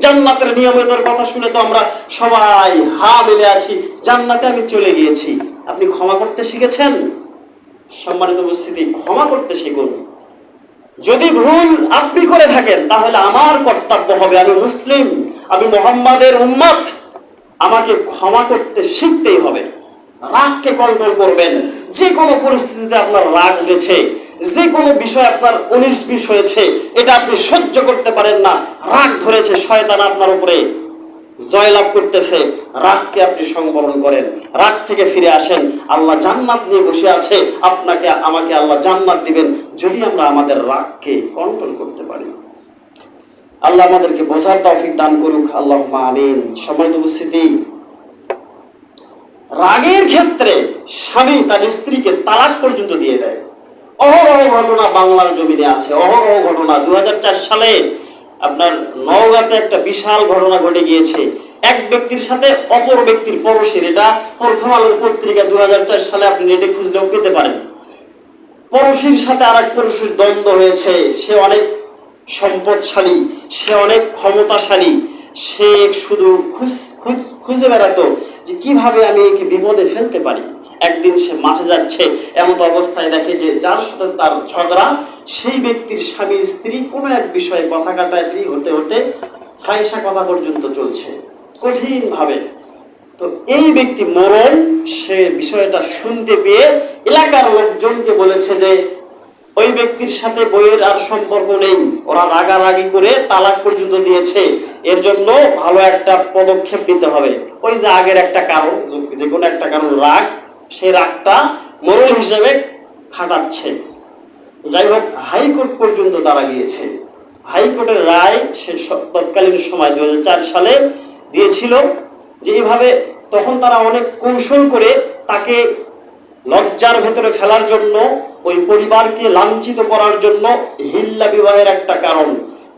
জান্নাতের নিয়ামতের কথা শুনে তো আমরা সবাই হা মেলে আছি, জান্নাতে আমি চলে গিয়েছি। আপনি ক্ষমা করতে শিখেছেন? সম্মানিত উপস্থিতি, ক্ষমা করতে শিখুন। যদি ভুল আপনি করে থাকেন তাহলে আমার কর্তব্য হবে, আমি মুসলিম, আমি মুহাম্মাদের উম্মত, আমাকে ক্ষমা করতে শিখতেই হবে। রাগকে কন্ট্রোল করবেন। যে কোনো পরিস্থিতিতে আপনার রাগ উঠেছে, যে কোনো বিষয় আপনার 19-20 হয়েছে, এটা আপনি সহ্য করতে পারেন না, রাগ ধরেছে, শয়তান আপনার উপরে জয়লাভ করতেছে, রাগকে আপনি সংবরণ করেন, রাগ থেকে ফিরে আসেন। আল্লাহ জান্নাত নিয়ে বসে আছে, আপনাকে আমাকে আল্লাহ জান্নাত দিবেন যদি আমরা আমাদের রাগকে কন্ট্রোল করতে পারি। আল্লাহ আমাদেরকে বোঝার তৌফিক দান করুক, আল্লাহুম্মা আমিন। সম্মানিত উপস্থিতি, রাগের ক্ষেত্রে স্বামী তার স্ত্রীকে তালাক পর্যন্ত দিয়ে দেয়। অহরহ ঘটনা বাংলার জমিনে আছে, অহরহ ঘটনা। 2004 সালে আপনার নওগাঁতে একটা বিশাল ঘটনা ঘটে গিয়েছে। এক ব্যক্তির সাথে অপর ব্যক্তির পরশীর, এটা প্রথম আলোর পত্রিকা 2004 সালে, আপনি নেটে খুঁজলেও পেতে পারেন। পরশীর সাথে আর এক পরশীর দ্বন্দ্ব হয়েছে। সে অনেক সম্পদশালী, সে অনেক ক্ষমতাশালী, সে শুধু খুঁজে বেড়াতো যে কিভাবে আমি একে বিপদে ফেলতে পারি। একদিন সে মাঠে যাচ্ছে, এমত অবস্থায় দেখে যে যার সাথে তার ঝগড়া, সেই ব্যক্তির স্বামী স্ত্রী কোনো এক বিষয়ে কথা কাটাকাটি হতে হতে ফাইসা কথা পর্যন্ত চলছে কঠিন ভাবে। তো এই ব্যক্তি মরণ, সে বিষয়টা শুনতে পেয়ে এলাকার লোকজনকে বলেছে যে ওই ব্যক্তির সাথে বইয়ের আর সম্পর্ক নেই, ওরা রাগারাগি করে তালাক পর্যন্ত দিয়েছে, এর জন্য ভালো একটা পদক্ষেপ নিতে হবে। ওই যে আগের একটা কারণ, যে কোনো একটা কারণ, রাগ, সেই রাগটা মরণ হিসেবে খাটাচ্ছে। যাই হোক, হাইকোর্ট পর্যন্ত তারা গিয়েছে। হাইকোর্টের রায় সে তৎকালীন সময় 2004 সালে দিয়েছিল যে এইভাবে, তখন তারা অনেক কৌশল করে তাকে লজ্জার ভেতরে ফেলার জন্য, ওই পরিবারকে লাঞ্ছিত করার জন্য হিল্লা বিবাহের একটা কারণ।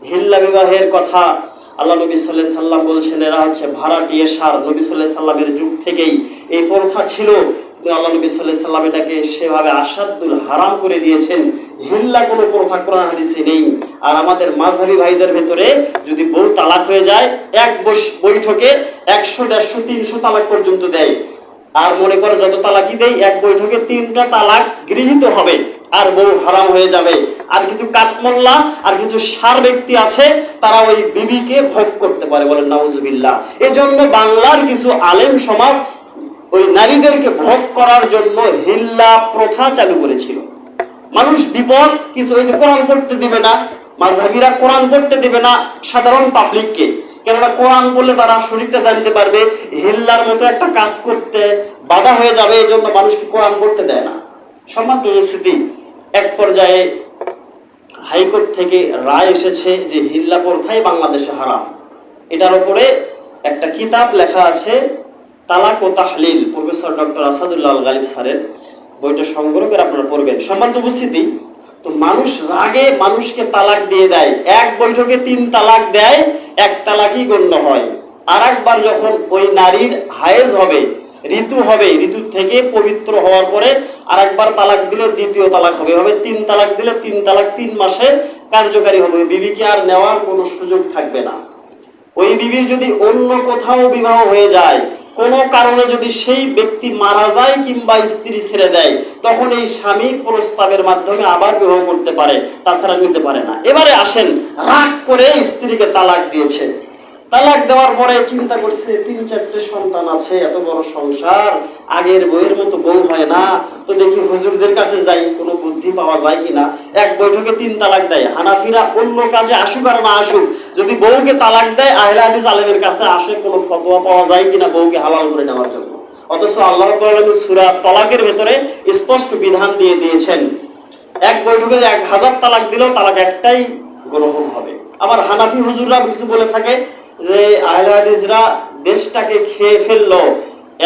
হিল্লা বিবাহের কথা আল্লাহ নবী সাল্লাল্লাহু আলাইহি সাল্লাম বলছেন, এরা হচ্ছে ভাড়াটিয়া সার। নবী সাল্লাল্লাহু আলাইহি সাল্লামের যুগ থেকেই এই প্রথা ছিল, কিন্তু আল্লাহ নবী সাল্লাল্লাহু আলাইহি সাল্লাম এটাকে সেভাবে আসাদুল হারাম করে দিয়েছেন। হিল্লা কোনো প্রথা কোরআন হাদিসে নেই। আর আমাদের মাযহাবী ভাইদের ভেতরে যদি বউ তালাক হয়ে যায়, এক বৈঠকে 100, 150, 300 তালাক পর্যন্ত দেয়। আর মনে করে যত তালাকই দেয়, এক বৈঠকে 3টা তালাক গৃহীত হবে, আর বউ হারাম হয়ে যাবে। আর কিছু কাঠমোল্লা আর কিছু সার ব্যক্তি আছে, তারা ওই বিবিকে ভোগ করতে পারে, বলেন নাউজুবিল্লাহ। এজন্য বাংলার কিছু আলেম সমাজ ওই নারীদেরকে ভোগ করার জন্য হিল্লা প্রথা চালু করেছিল। মানুষ বিপদ কিছু, ওই যে কোরআন পড়তে দিবে না, মাযহাবীরা কোরআন পড়তে দিবে না সাধারণ পাবলিককে, কেননা কোরআন বললে তারা শরীরটা জানতে পারবে, হিল্লার মতো একটা কাজ করতে বাধা হয়ে যাবে, এই জন্য মানুষকে কোরআন পড়তে দেয় না। সম্মানিত উপস্থিতি, এক পর্যায়ে হাইকোর্ট থেকে রায় এসেছে যে হিল্লা প্রথাই বাংলাদেশে হারাম। এটার উপরে একটা কিতাব লেখা আছে, তালাক ও তাহলিল, প্রফেসর ডক্টর আসাদুল্লাহ আল গালিব স্যারের, বইটা সংগ্রহ করে আপনারা পড়বেন। সম্মানিত উপস্থিতি, তো মানুষ রাগে মানুষকে তালাক দিয়ে দেয়, এক বৈঠকে 3 তালাক দেয়, 1 তালাকই গণ্য হয়। আর একবার যখন ওই নারীর হায়েজ হবে, ঋতু হবে, ঋতু থেকে পবিত্র হওয়ার পরে আর একবার তালাক দিলে 2য় তালাক হবে, এভাবে 3 তালাক দিলে 3 তালাক 3 মাসে কার্যকারী হবে। বিবিকে আর নেওয়ার কোনো সুযোগ থাকবে না। ওই বিবির যদি অন্য কোথাও বিবাহ হয়ে যায়, কোনো কারণে যদি সেই ব্যক্তি মারা যায় কিংবা স্ত্রী ছেড়ে দেয়, তখন এই স্বামী প্রস্তাবের মাধ্যমে আবার বিবাহ করতে পারে, তাছাড়া নিতে পারে না। এবারে আসেন, রাগ করে স্ত্রীকে তালাক দিয়েছে। তালাক দেওয়ার পরে চিন্তা করছে 3-4টে সন্তান আছে, এত বড় সংসার, আগের বউয়ের মতো বউ হয় না, তো দেখি হুজুরদের কাছে যাই, কোনো বুদ্ধি পাওয়া যায় কিনা। এক বৈঠকে 3 তালাক দেয়। হানাফিরা অন্য কাজে আসুক আর না আসুক, যদি বউকে তালাক দেয়, আহলে হাদিস আলেমের কাছে আসে কোনো ফতোয়া পাওয়া যায় কিনা বউকে হালাল করে নেওয়ার জন্য। অথচ আল্লাহ রাব্বুল আলামিন সূরা তালাকের ভেতরে স্পষ্ট বিধান দিয়ে দিয়েছেন, এক বৈঠকে 1000 তালাক দিলেও তালাক একটাই গ্রহণ হবে। আবার হানাফি হুজুররা কিছু বলে থাকে যে আহলে হাদিসরা দেশটাকে খেয়ে ফেললো,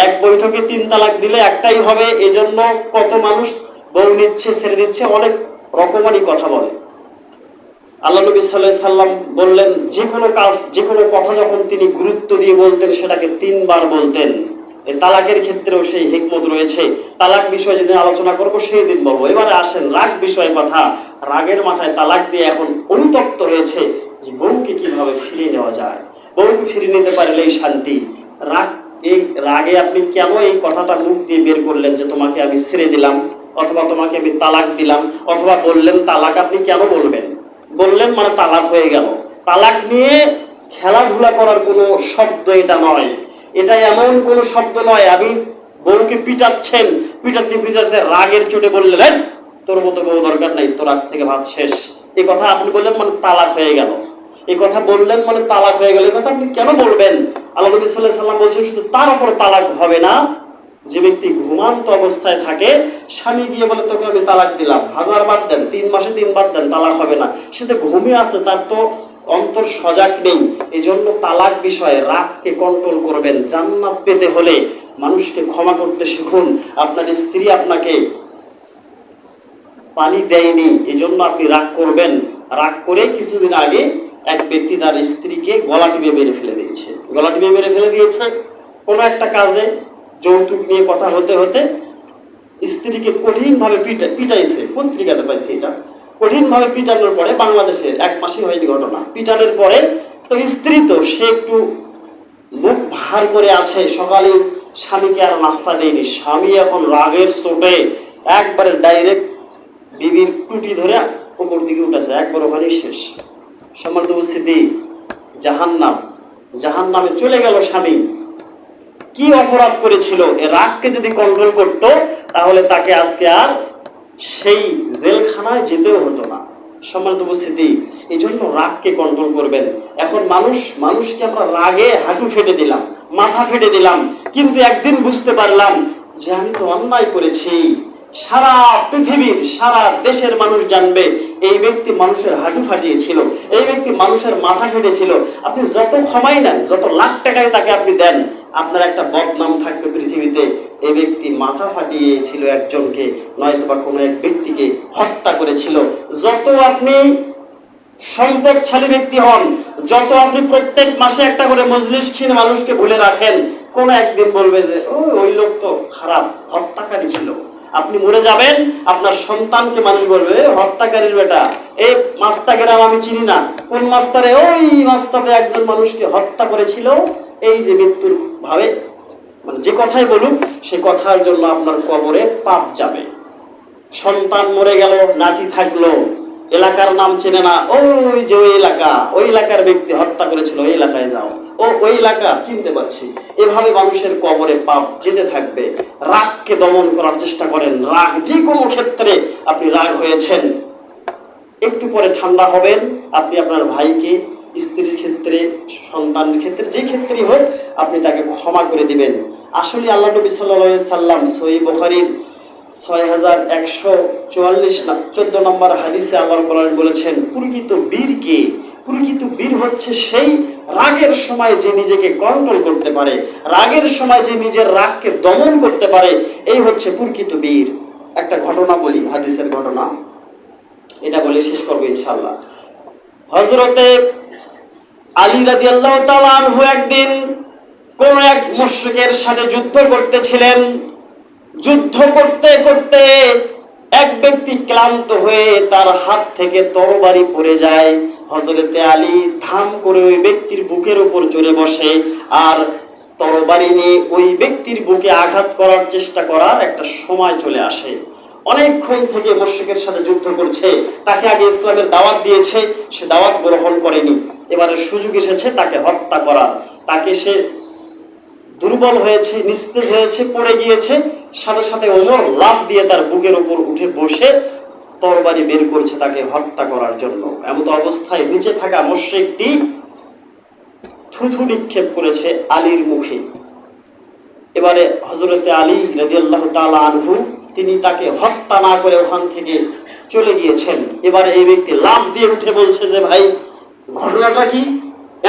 এক বৈঠকে 3 তালাক দিলে একটাই হবে, এজন্য কত মানুষ বউ নিচ্ছে, ছেড়ে দিচ্ছে, অনেক রকমারি কথা বলে। আল্লাহ নবী সাল্লাল্লাহু আলাইহি সাল্লাম বললেন, যে কোনো কাজ, যে কোনো কথা যখন তিনি গুরুত্ব দিয়ে বলতেন, সেটাকে 3 বার বলতেন। এই তালাকের ক্ষেত্রেও সেই হিকমত রয়েছে। তালাক বিষয়ে যেদিন আলোচনা করব সেই দিন বলবো। এবারে আসেন রাগ বিষয়ে কথা। রাগের মাথায় তালাক দিয়ে এখন অনুতপ্ত হয়েছে যে বউকে কিভাবে ফিরিয়ে নেওয়া যায়। বউকে ফিরিয়ে নিতে পারলেই শান্তি। এই রাগে আপনি কেন এই কথাটা মুখ দিয়ে বের করলেন যে তোমাকে আমি ছেড়ে দিলাম, অথবা তোমাকে আমি তালাক দিলাম, অথবা বললেন তালাক? আপনি কেন বলবেন? বললেন মানে তালাক হয়ে গেল। তালাক নিয়ে খেলাধুলা করার কোনো শব্দ এটা নয়। এটা এমন কোনো শব্দ নয়। আমি বউকে পিটাচ্ছেন, পিটাতে পিটাতে রাগের চোটে বললেন তোর মতো বউ দরকার নাই, তোর আজ থেকে ভাত শেষ, এই কথা আপনি বললেন মানে তালাক হয়ে গেল। এই কথা বললেন মানে তালাক হয়ে গেল। এই কথা আপনি কেন বলবেন? আল্লাহ নবী সাল্লাল্লাহু আলাইহি ওয়াসাল্লাম বলছেন শুধু তার উপর তালাক হবে না, যে ব্যক্তি ঘুমান্ত অবস্থায় থাকে, স্বামী গিয়ে বলে তোকে আমি তালাক দিলাম, 1000 বার দেন, 3 মাসে 3 বার দেন, তালাক হবে না। সে তো ঘুমিয়ে আছে, তার তো অন্তর সজাগ নেই। এই জন্য তালাক বিষয়ে রাগকে কন্ট্রোল করবেন। জান্নাত পেতে হলে মানুষকে ক্ষমা করতে শিখুন। আপনার স্ত্রী আপনাকে পানি দেয়নি, এই জন্য আপনি রাগ করবেন। রাগ করে কিছুদিন আগে এক ব্যক্তি তার স্ত্রীকে গলা টিপে মেরে ফেলে দিয়েছে। গলা টিপে মেরে ফেলে দিয়েছে কোনো একটা কাজে যৌতুক নিয়ে কথা হতে হতে স্ত্রীকে কঠিনভাবে পিটাইছে। পত্রিকাতে পাইছে এটা। কঠিনভাবে পিটানোর পরে, বাংলাদেশের 1 মাসই হয়নি ঘটনা, পিটানোর পরে তো স্ত্রী তো সে একটু মুখ ভার করে আছে। সকালে স্বামীকে আর নাস্তা দেয়নি। স্বামী এখন রাগের চোটে একবারে ডাইরেক্ট বিবির টুটি ধরে উপর দিকে উঠেছে, একবার ওখানেই শেষ। সম্মানিত উপস্থিতি, জাহান্নামে চলে গেল স্বামী। কি অপরাধ করেছিল? এ রাগকে যদি কন্ট্রোল করত তাহলে তাকে আজকে আর সেই জেলখানায় যেতেও হতো না। সম্মানিত উপস্থিতি, এই জন্য রাগকে কন্ট্রোল করবেন। এখন মানুষকে আমরা রাগে হাঁটু ফেটে দিলাম, মাথা ফেটে দিলাম, কিন্তু একদিন বুঝতে পারলাম যে আমি তো অন্যায় করেছি। সারা পৃথিবীর, সারা দেশের মানুষ জানবে এই ব্যক্তি মানুষের হাঁটু ফাটিয়েছিল, এই ব্যক্তি মানুষের মাথা ফেটেছিল। আপনি যত ক্ষমাই নেন, যত লাখ টাকায় তাকে আপনি দেন, আপনার একটা বদনাম থাকবে পৃথিবীতে। এই ব্যক্তি মাথা ফাটিয়েছিল একজনকে, নয়তোবা কোনো এক ব্যক্তিকে হত্যা করেছিল। যত আপনি সম্পদশালী ব্যক্তি হন, যত আপনি প্রত্যেক মাসে একটা করে মজলিস খেয়ে মানুষকে ভুলে রাখেন, কোনো একদিন বলবে যে ওই লোক তো খারাপ, হত্যাকারী ছিল। আপনি মরে যাবেন, আপনার সন্তানকে মানুষ বলবে হত্যাকারীর বেটা, এই মাস্তা গ্রাম আমি চিনি না, কোন মাস্তারে, ওই মাস্তাতে একজন মানুষকে হত্যা করেছিল। এই যে মৃত্যুর ভাবে, মানে যে কথাই বলুক সে কথার জন্য আপনার কবরে পাপ যাবে। সন্তান মরে গেল, নাতি থাকলো, এলাকার নাম চেনে না, ওই যে ওই এলাকার ব্যক্তি হত্যা করেছিল, ওই এলাকায় যাও, ওই এলাকা চিনতে পারছি। এভাবে মানুষের কবরে পাপ যেতে থাকবে। রাগকে দমন করার চেষ্টা করেন। রাগ যে কোনো ক্ষেত্রে, আপনি রাগ হয়েছেন, একটু পরে ঠান্ডা হবেন। আপনি আপনার ভাইকে, স্ত্রীর ক্ষেত্রে, সন্তানের ক্ষেত্রে, যে ক্ষেত্রেই হোক, আপনি তাকে ক্ষমা করে দিবেন। আসলে আল্লাহ নবী সাল্লাল্লাহু আলাইহি সাল্লাম সহিহ বুখারীর 6114 নম্বর হাদিসে আল্লাহ রাব্বুল আলামিন বলেছেন, প্রকৃত বীর কে? প্রকৃত বীর হচ্ছে সেই রাগের সময় যে নিজেকে কন্ট্রোল করতে পারে, রাগের সময় যে নিজের রাগকে দমন করতে পারে, এই হচ্ছে প্রকৃত বীর। একটা ঘটনা বলি, হাদিসের ঘটনা, এটা বলে শেষ করবো ইনশাআল্লাহ। হযরতে আলী রাদিয়াল্লাহু তাআলা আনহু একদিন কোন এক মুশরিকের সাথে যুদ্ধ করতেছিলেন। যুদ্ধ করতে করতে এক ব্যক্তি ক্লান্ত হয়ে তার হাত থেকে তরবারি পড়ে যায়। হযরতে আলী ধাম করে ওই ব্যক্তির বুকের উপর চড়ে বসে আর তরবারি নিয়ে ওই ব্যক্তির বুকে আঘাত করার চেষ্টা করার একটা সময় চলে আসে। অনেকক্ষণ থেকে মুশরিকের সাথে যুদ্ধ করছে, তাকে আগে ইসলামের দাওয়াত দিয়েছে, সে দাওয়াত গ্রহণ করেনি। এবারে সুযোগ এসেছে তাকে হত্যা করার। তাকে সে দুর্বল হয়েছে, নিস্তেজ হয়েছে, পড়ে গিয়েছে। সাথে সাথে ওমর লাফ দিয়ে তার বুকের উপর উঠে বসে তরবারি বের করছে তাকে হত্যা করার জন্য। এমত অবস্থায় নিচে থাকা মুশরিকটি থুথু নিক্ষেপ করেছে আলীর মুখে। এবারে হযরতে আলী রাদিয়াল্লাহু তাআলা আনহু তিনি তাকে হত্যা না করে ওখান থেকে চলে গিয়েছেন। এবারে এই ব্যক্তি লাফ দিয়ে উঠে বলছে যে ভাই, ঘটনাটা কি?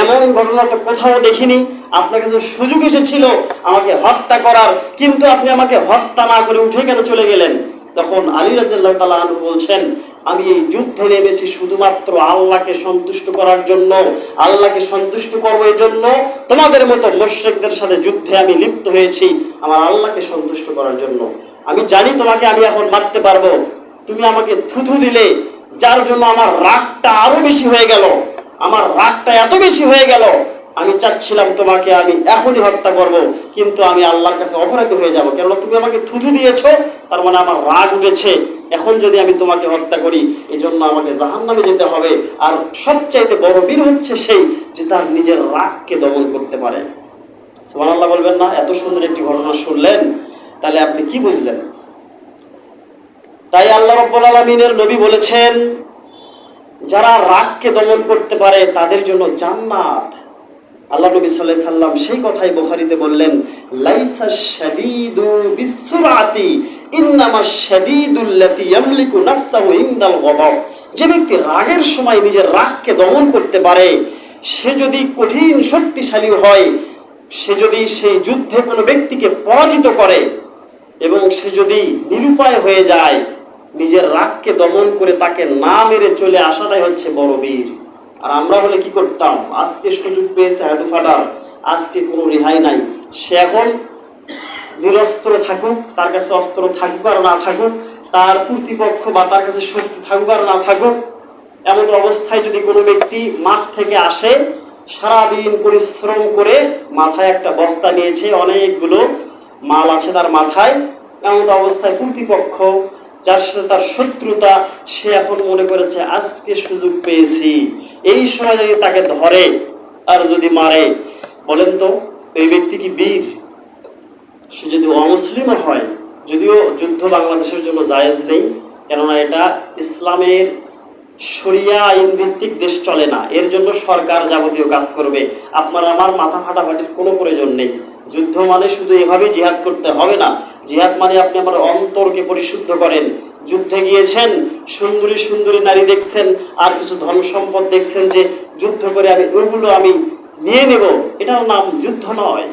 এমন ঘটনা তো কোথাও দেখিনি। আপনার কাছে সুযোগ এসেছিল আমাকে হত্যা করার, কিন্তু আপনি আমাকে হত্যা না করে উঠে কেন চলে গেলেন? তখন আলী রাদিয়াল্লাহু তাআলা আনহু বলছেন, আমি এই যুদ্ধে নেমেছি শুধুমাত্র আল্লাহকে সন্তুষ্ট করার জন্য। আল্লাহকে সন্তুষ্ট করবো এই জন্য তোমাদের মতো মুশরিকদের সাথে যুদ্ধে আমি লিপ্ত হয়েছি, আমার আল্লাহকে সন্তুষ্ট করার জন্য। আমি জানি তোমাকে আমি এখন মারতে পারবো, তুমি আমাকে থুথু দিলে, যার জন্য আমার রাগটা আরো বেশি হয়ে গেল। আমার রাগটা এত বেশি হয়ে গেল, আমি চাচ্ছিলাম তোমাকে আমি এখনই হত্যা করব, কিন্তু আমি আল্লাহর কাছে অপরাধী হয়ে যাব, কেননা তুমি আমাকে থুতু দিয়েছো, তার মানে আমার রাগ উঠেছে। এখন যদি আমি তোমাকে হত্যা করি, এই জন্য আমাকে জাহান্নামে যেতে হবে। আর সবচাইতে বড় বীর হচ্ছে সেই যে তার নিজের রাগকে দমন করতে পারে। সুবহানাল্লাহ বলবেন না? এত সুন্দর একটি ঘটনা শুনলেন, তাহলে আপনি কি বুঝলেন? তাই আল্লাহ রাব্বুল আলামিনের নবী বলেছেন, যারা রাগকে দমন করতে পারে তাদের জন্য জান্নাত। আল্লাহ নবী সাল্লাল্লাহু আলাইহি সাল্লাম সেই কথাই বুখারীতে বললেন, লাইসা শাদীদু বিসুরআতি ইন্নামা শাদীদুল্লাতী ইয়ামলিকু নাফসাহু ইনদাল গযব। যে ব্যক্তি রাগের সময় নিজের রাগকে দমন করতে পারে, সে যদি কঠিন শক্তিশালী হয়, সে যদি সেই যুদ্ধে কোনো ব্যক্তিকে পরাজিত করে এবং সে যদি নিরুপায় হয়ে যায়, নিজের রাগকে দমন করে তাকে না মেরে চলে আসাটাই হচ্ছে বড় বীর। আর আমরা হলে কি করতাম? আজকে সুযোগ পেয়েছে হাঁটু ফাটার, আজকে কোনো রেহাই নাই। সে এখন নিরস্ত্র থাকুক, তার কাছে অস্ত্র থাকুক আর না থাকুক, তার প্রতিপক্ষ বা তার কাছে শক্তি থাকুক আর না থাকুক, এমন অবস্থায় যদি কোনো ব্যক্তি মাঠ থেকে আসে, সারাদিন পরিশ্রম করে মাথায় একটা বস্তা নিয়েছে, অনেকগুলো মাল আছে তার মাথায়, এমন অবস্থায় প্রতিপক্ষ যার সাথে তার শত্রুতা, সে এখন মনে করেছে আজকে সুযোগ পেয়েছি, এই সময় যদি তাকে ধরে আর যদি মারে, বলেন তো এই ব্যক্তি কি বীর? সে যদি অমুসলিমও হয়, যদিও যুদ্ধ বাংলাদেশের জন্য জায়েজ নেই, কেননা এটা ইসলামের শরিয়া আইন ভিত্তিক দেশ চলে না, এর জন্য সরকার যাবতীয় কাজ করবে। আপনার আমার মাথা ফাটাফাটির কোনো প্রয়োজন নেই। যুদ্ধ মানে শুধু এভাবেই জিহাদ করতে হবে না। জিহাদ মানে আপনি আমার অন্তরকে পরিশুদ্ধ করেন। যুদ্ধে গিয়েছেন, সুন্দরী সুন্দরী নারী দেখছেন, আর কিছু ধন সম্পদ দেখছেন, যে যুদ্ধ করে আমি ওইগুলো আমি নিয়ে নেব, এটার নাম যুদ্ধ নয়।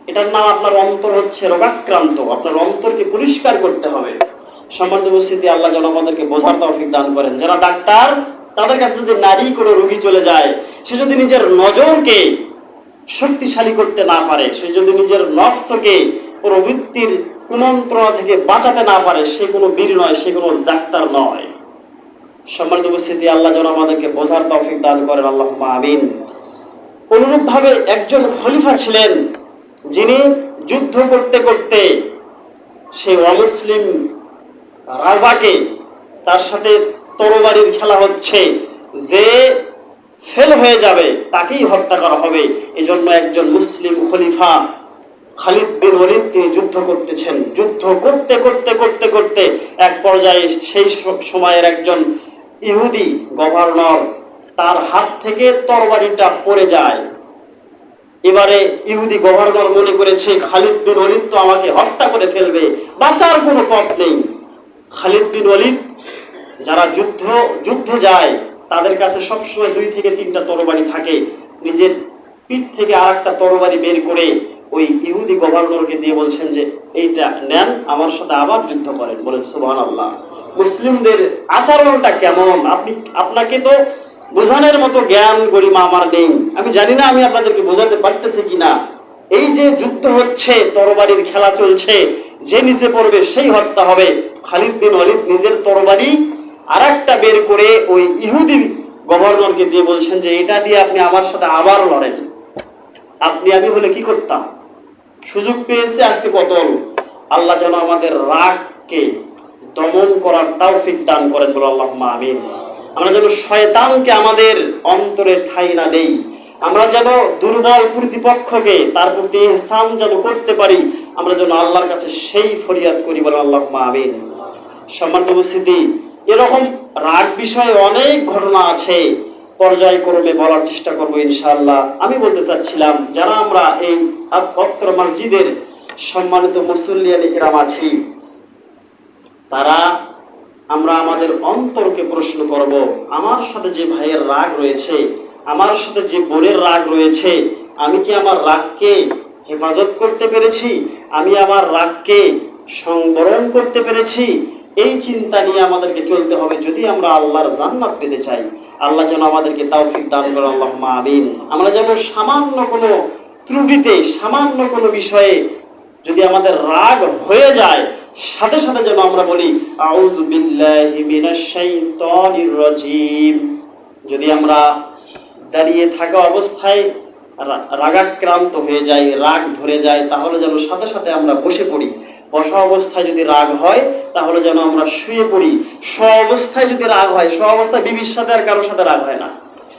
এটার নাম আপনার অন্তর হচ্ছে রোগাক্রান্ত। আপনার অন্তরকে পরিষ্কার করতে হবে। সম্মানিত উপস্থিতি, আল্লাহ যেন আমাদেরকে বোঝার তৌফিক দান করেন। যারা ডাক্তার, তাদের কাছে যদি নারী কোনো রোগী চলে যায়, সে যদি নিজের নজরকে শক্তিশালী করতে না পারে, সে যদি নিজের নফসকে প্রবৃত্তির কুমন্ত্রণা থেকে বাঁচাতে না পারে, সে কোনো বীর নয়, সে কোনো ডাক্তার নয়। সম্মানিত উপস্থিতি, আল্লাহ যেন আমাদেরকে বোঝার তৌফিক দান করেন, আল্লাহুম্মা আমিন। অনুরূপভাবে একজন খলিফা ছিলেন, যিনি যুদ্ধ করতে করতে সেই অমুসলিম রাজাকে, তার সাথে তরবারির খেলা হচ্ছে, যে ফেল হয়ে যাবে তাকেই হত্যা করা হবে। এজন্য একজন মুসলিম খলিফা খালিদ বিন ওয়ালিদ তিনি যুদ্ধ করতেছেন। যুদ্ধ করতে করতে করতে করতে এক পর্যায়ে সেই সময়ের একজন ইহুদি গভর্নর, তার হাত থেকে তরবারিটা পড়ে যায়। এবারে ইহুদি গভর্নর মনে করেছে খালিদ বিন ওয়ালিদ তো আমাকে হত্যা করে ফেলবে, বাঁচার কোনো পথ নেই। খালিদ বিন ওয়ালিদ, যারা যুদ্ধে যায় তাদের কাছে সবসময় 2 থেকে 3টা তরবারি থাকে। নিজের পিঠ থেকে আর একটা তরবারি বের করে ওই ইহুদি গভর্নরকে দিয়ে বলছেন যে এইটা নেন, আমার সাথে আবার যুদ্ধ করেন। বলেন সুবহানাল্লাহ। মুসলিমদের আচরণটা কেমন? আপনাকে তো বোঝানোর মতো জ্ঞান গরিমা আমার নেই, আমি জানি না আমি আপনাদেরকে বোঝাতে পারতেছি কিনা। এই যে যুদ্ধ হচ্ছে, তরবারির খেলা চলছে, যে নিচে পড়বে সেই হত্যা হবে। খালিদ বিন ওয়ালিদ নিজের তরবারি আর একটা বের করে ওই ইহুদি গভর্নরকে দিয়ে বলছেন যে এটা দিয়ে আপনি আমার সাথে আবার লড়েন। আপনি আমি হলে কি করতাম? সুযোগ পেয়েছে আজকে কতল। আল্লাহ যেন আমাদের রাগকে দমন করার তৌফিক দান করেন, বলে আল্লাহুম্মা আমিন। আমরা যেন শয়তানকে আমাদের অন্তরে ঠাঁই না দেই। আমরা যেন দুর্বল প্রতিপক্ষকে তার প্রতি ইহসান যেন করতে পারি। আমরা যেন আল্লাহর কাছে সেই ফরিয়াদ করি, বলে আল্লাহুম্মা আমিন। সম্মানিত উপস্থিতি, এরকম রাগ বিষয়ে অনেক ঘটনা আছে, পর্যায়ক্রমে বলার চেষ্টা করব ইনশাআল্লাহ। আমি বলতে চাচ্ছিলাম, যারা আমরা এই অত্র মসজিদের সম্মানিত মুসল্লিয়ান কিরাম আছি, তারা আমরা আমাদের অন্তরকে প্রশ্ন করব, আমার সাথে যে ভাইয়ের রাগ রয়েছে, আমার সাথে যে বোনের রাগ রয়েছে, আমি কি আমার রাগকে হেফাজত করতে পেরেছি? আমি আমার রাগকে সংবরণ করতে পেরেছি? এই চিন্তা নিয়ে আমাদেরকে চলতে হবে যদি আমরা আল্লাহর জান্নাত পেতে চাই। আল্লাহ যেন আমাদেরকে তৌফিক দান করেন, আল্লাহুম্মা আমিন। আমরা যেন সামান্য কোনো ত্রুটিতে, সামান্য কোনো বিষয়ে যদি আমাদের রাগ হয়ে যায়, সাথে সাথে যেন আমরা বলি আউযু বিল্লাহি মিনাশ শাইতানির রাজিম। যদি আমরা দাঁড়িয়ে থাকা অবস্থায় রাগাক্রান্ত হয়ে যাই, রাগ ধরে যায়, তাহলে যেন সাথে সাথে আমরা বসে পড়ি। বসা অবস্থায় যদি রাগ হয় তাহলে যেন আমরা শুয়ে পড়ি। স্ব অবস্থায় যদি রাগ হয়, স্ব অবস্থায় বিবির সাথে আর কারোর সাথে রাগ হয় না,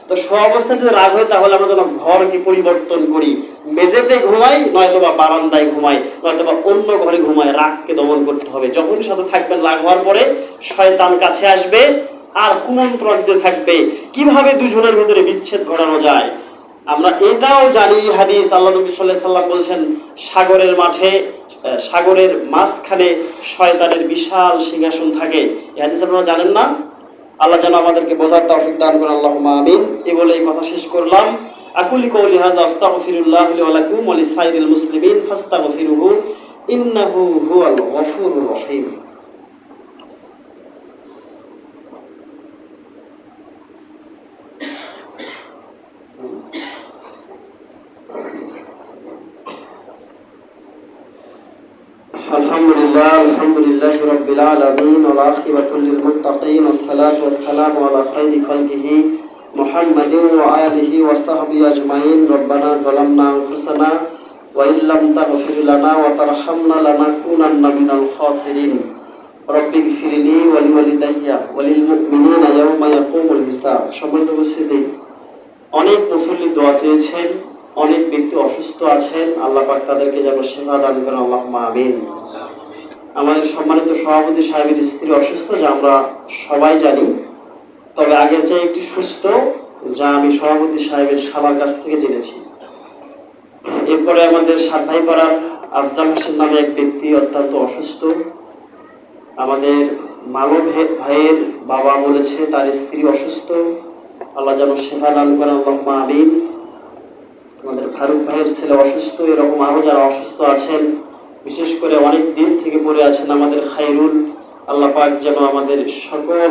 তো স্ব অবস্থায় যদি রাগ হয় তাহলে আমরা যেন ঘরকে পরিবর্তন করি, মেঝেতে ঘুমাই নয়তোবা বারান্দায় ঘুমাই, নয়তোবা অন্য ঘরে ঘুমাই। রাগকে দমন করতে হবে। যখনই সাথে থাকবেন রাগ হওয়ার পরে শয়তান কাছে আসবে আর কুমন্ত্রণা দিতে থাকবে কিভাবে দুজনের ভিতরে বিচ্ছেদ ঘটানো যায়। আমরা এটাও জানি, হাদিস আল্লাহ নবী সাল্লাল্লাহু আলাইহি সাল্লাম বলছেন, সাগরের মাঠে, সাগরের মাঝখানে শয়তানের বিশাল সিংহাসন থাকে। এই হাদিস আপনারা জানেন না? আল্লাহ যেন আমাদেরকে বোঝার তৌফিক দান করেন, আল্লাহুম্মা আমিন। এই বলে এই কথা শেষ করলাম। আকুলি কওলি হাযা আস্তাগফিরুল্লাহ লি ওয়া লাকুম ওয়া লিসাইরিল মুসলিমিন ফাস্তাগফিরুহু ইন্নাহু হুয়াল গফুরুর রহিম। আলহামদুলিল্লাহি রাব্বিল আলামিন ওয়াল আখিবাতু লিল মুত্তাকিন ওয়াসসালাতু ওয়াসসালামু আলা খায়রি খালকিহি মুহাম্মাদিন ওয়া আলিহি ওয়া সাহবিহি আজমাইন। রব্বানা যালামনা আনফুসানা ওয়া ইল্লাম তাগফির লানা ওয়া তারহামনা লানাকুনান্না মিনাল খাসিরিন। রব্বিগফিরলি ওয়া লিওয়ালিদাইয়া ওয়া লিল মুমিনিনা ইয়াওমা ইয়াকুমুল হিসাব। সম্মানিত উপস্থিতি, অনেক মুসল্লি দোয়া চেয়েছেন, অনেক ব্যক্তি অসুস্থ আছেন। আল্লাহ পাক তাদেরকে যেন শিফা দান করেন, আল্লাহুম্মা আমিন। আমাদের সম্মানিত সভাপতি সাহেবের স্ত্রী অসুস্থ, যা আমরা সবাই জানি, তবে আগের চেয়ে একটি সুস্থ, যা আমি সভাপতি সাহেবের শালার কাছ থেকে জেনেছি। এরপরে আমাদের সাতভাই পাড়ার আফজাল হোসেন নামে এক ব্যক্তি অত্যন্ত অসুস্থ। আমাদের মালব ভাইয়ের বাবা বলেছে তার স্ত্রী অসুস্থ, আল্লাহ যেন শিফা দান করেন, আল্লাহুম্মা আমিন। আমাদের ফারুক ভাইয়ের ছেলে অসুস্থ। এরকম আরও যারা অসুস্থ আছেন, বিশেষ করে অনেক দিন থেকে পড়ে আছেন আমাদের খায়রুল, আল্লাহ পাক যেন আমাদের সকল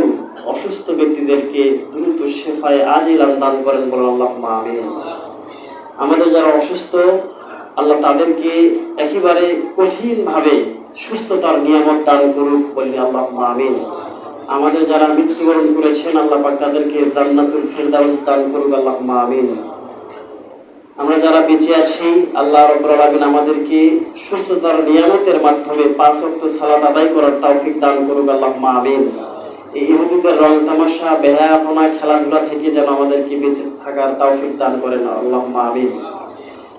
অসুস্থ ব্যক্তিদেরকে দ্রুত শেফায়ে আজিলান দান করেন, বলেন আল্লাহুম্মা আমিন। আমাদের যারা অসুস্থ, আল্লাহ তাদেরকে একেবারে কঠিনভাবে সুস্থতার নিয়ামত দান করুক, বলি আল্লাহুম্মা আমিন। আমাদের যারা মৃত্যুবরণ করেছেন, আল্লাহ পাক তাদেরকে জান্নাতুল ফিরদাউস দান করুক, আল্লাহুম্মা আমিন। আমরা যারা বেঁচে আছি, আল্লাহ রাব্বুল আলামিন আমাদেরকে সুস্থতার নিয়ামতের মাধ্যমে 5 ওয়াক্ত সালাত আদায় করার তৌফিক দান করুক, আল্লাহুম্মা আমিন। এই ইহুদিদের রং তামাশা, বেহায়াপনা, খেলাধুলা থেকে যেন আমাদেরকে বেঁচে থাকার তৌফিক দান করেন, আল্লাহুম্মা আমিন।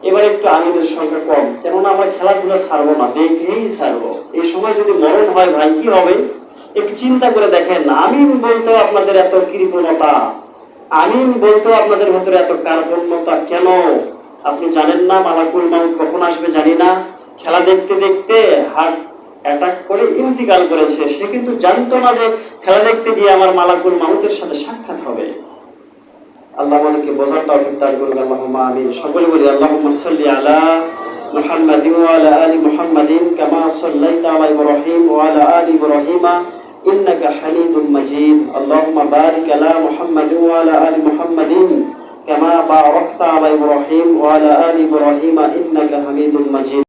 এবার একটু আমিনের সংখ্যা কম, কেননা আমরা খেলাধুলা ছাড়বো না, দেখেই ছাড়বো। এই সময় যদি মরণ হয় ভাই কি হবে একটু চিন্তা করে দেখেন। আমিন বলতেও আপনাদের এত কৃপণতা, আমিন বলতেও আপনাদের ভেতরে এত কার্পণ্যতা কেন? আপনি জানেন না মালাকুল মাউত কখন আসবে? জানি না। খেলা দেখতে দেখতে হার্ট অ্যাটাক করে ইন্তিকাল করেছে, সে কিন্তু জানতো না যে খেলা দেখতে গিয়ে আমার মালাকুল মাউতের সাথে সাক্ষাৎ হবে। আল্লাহ আমাদেরকে বোঝার তৌফিক দান করুন, আল্লাহুম্মা আমিন। সকলে বলি আল্লাহুম্মা সাল্লি আলা মুহাম্মাদিন ওয়া আলা আলি মুহাম্মাদিন কামা সাল্লাইতা আলা ইব্রাহিম ওয়া আলা আলি ইব্রাহিমা ইন্নাকা হামিদুম মাজিদ। আল্লাহুম্মা বারিক আলা মুহাম্মাদিন ওয়া আলা আলি মুহাম্মাদিন কামা বারাকতা আলা ইব্রাহিম ওয়া আলা আলি ইব্রাহিমা ইন্নাকা হামিদুম মাজিদ।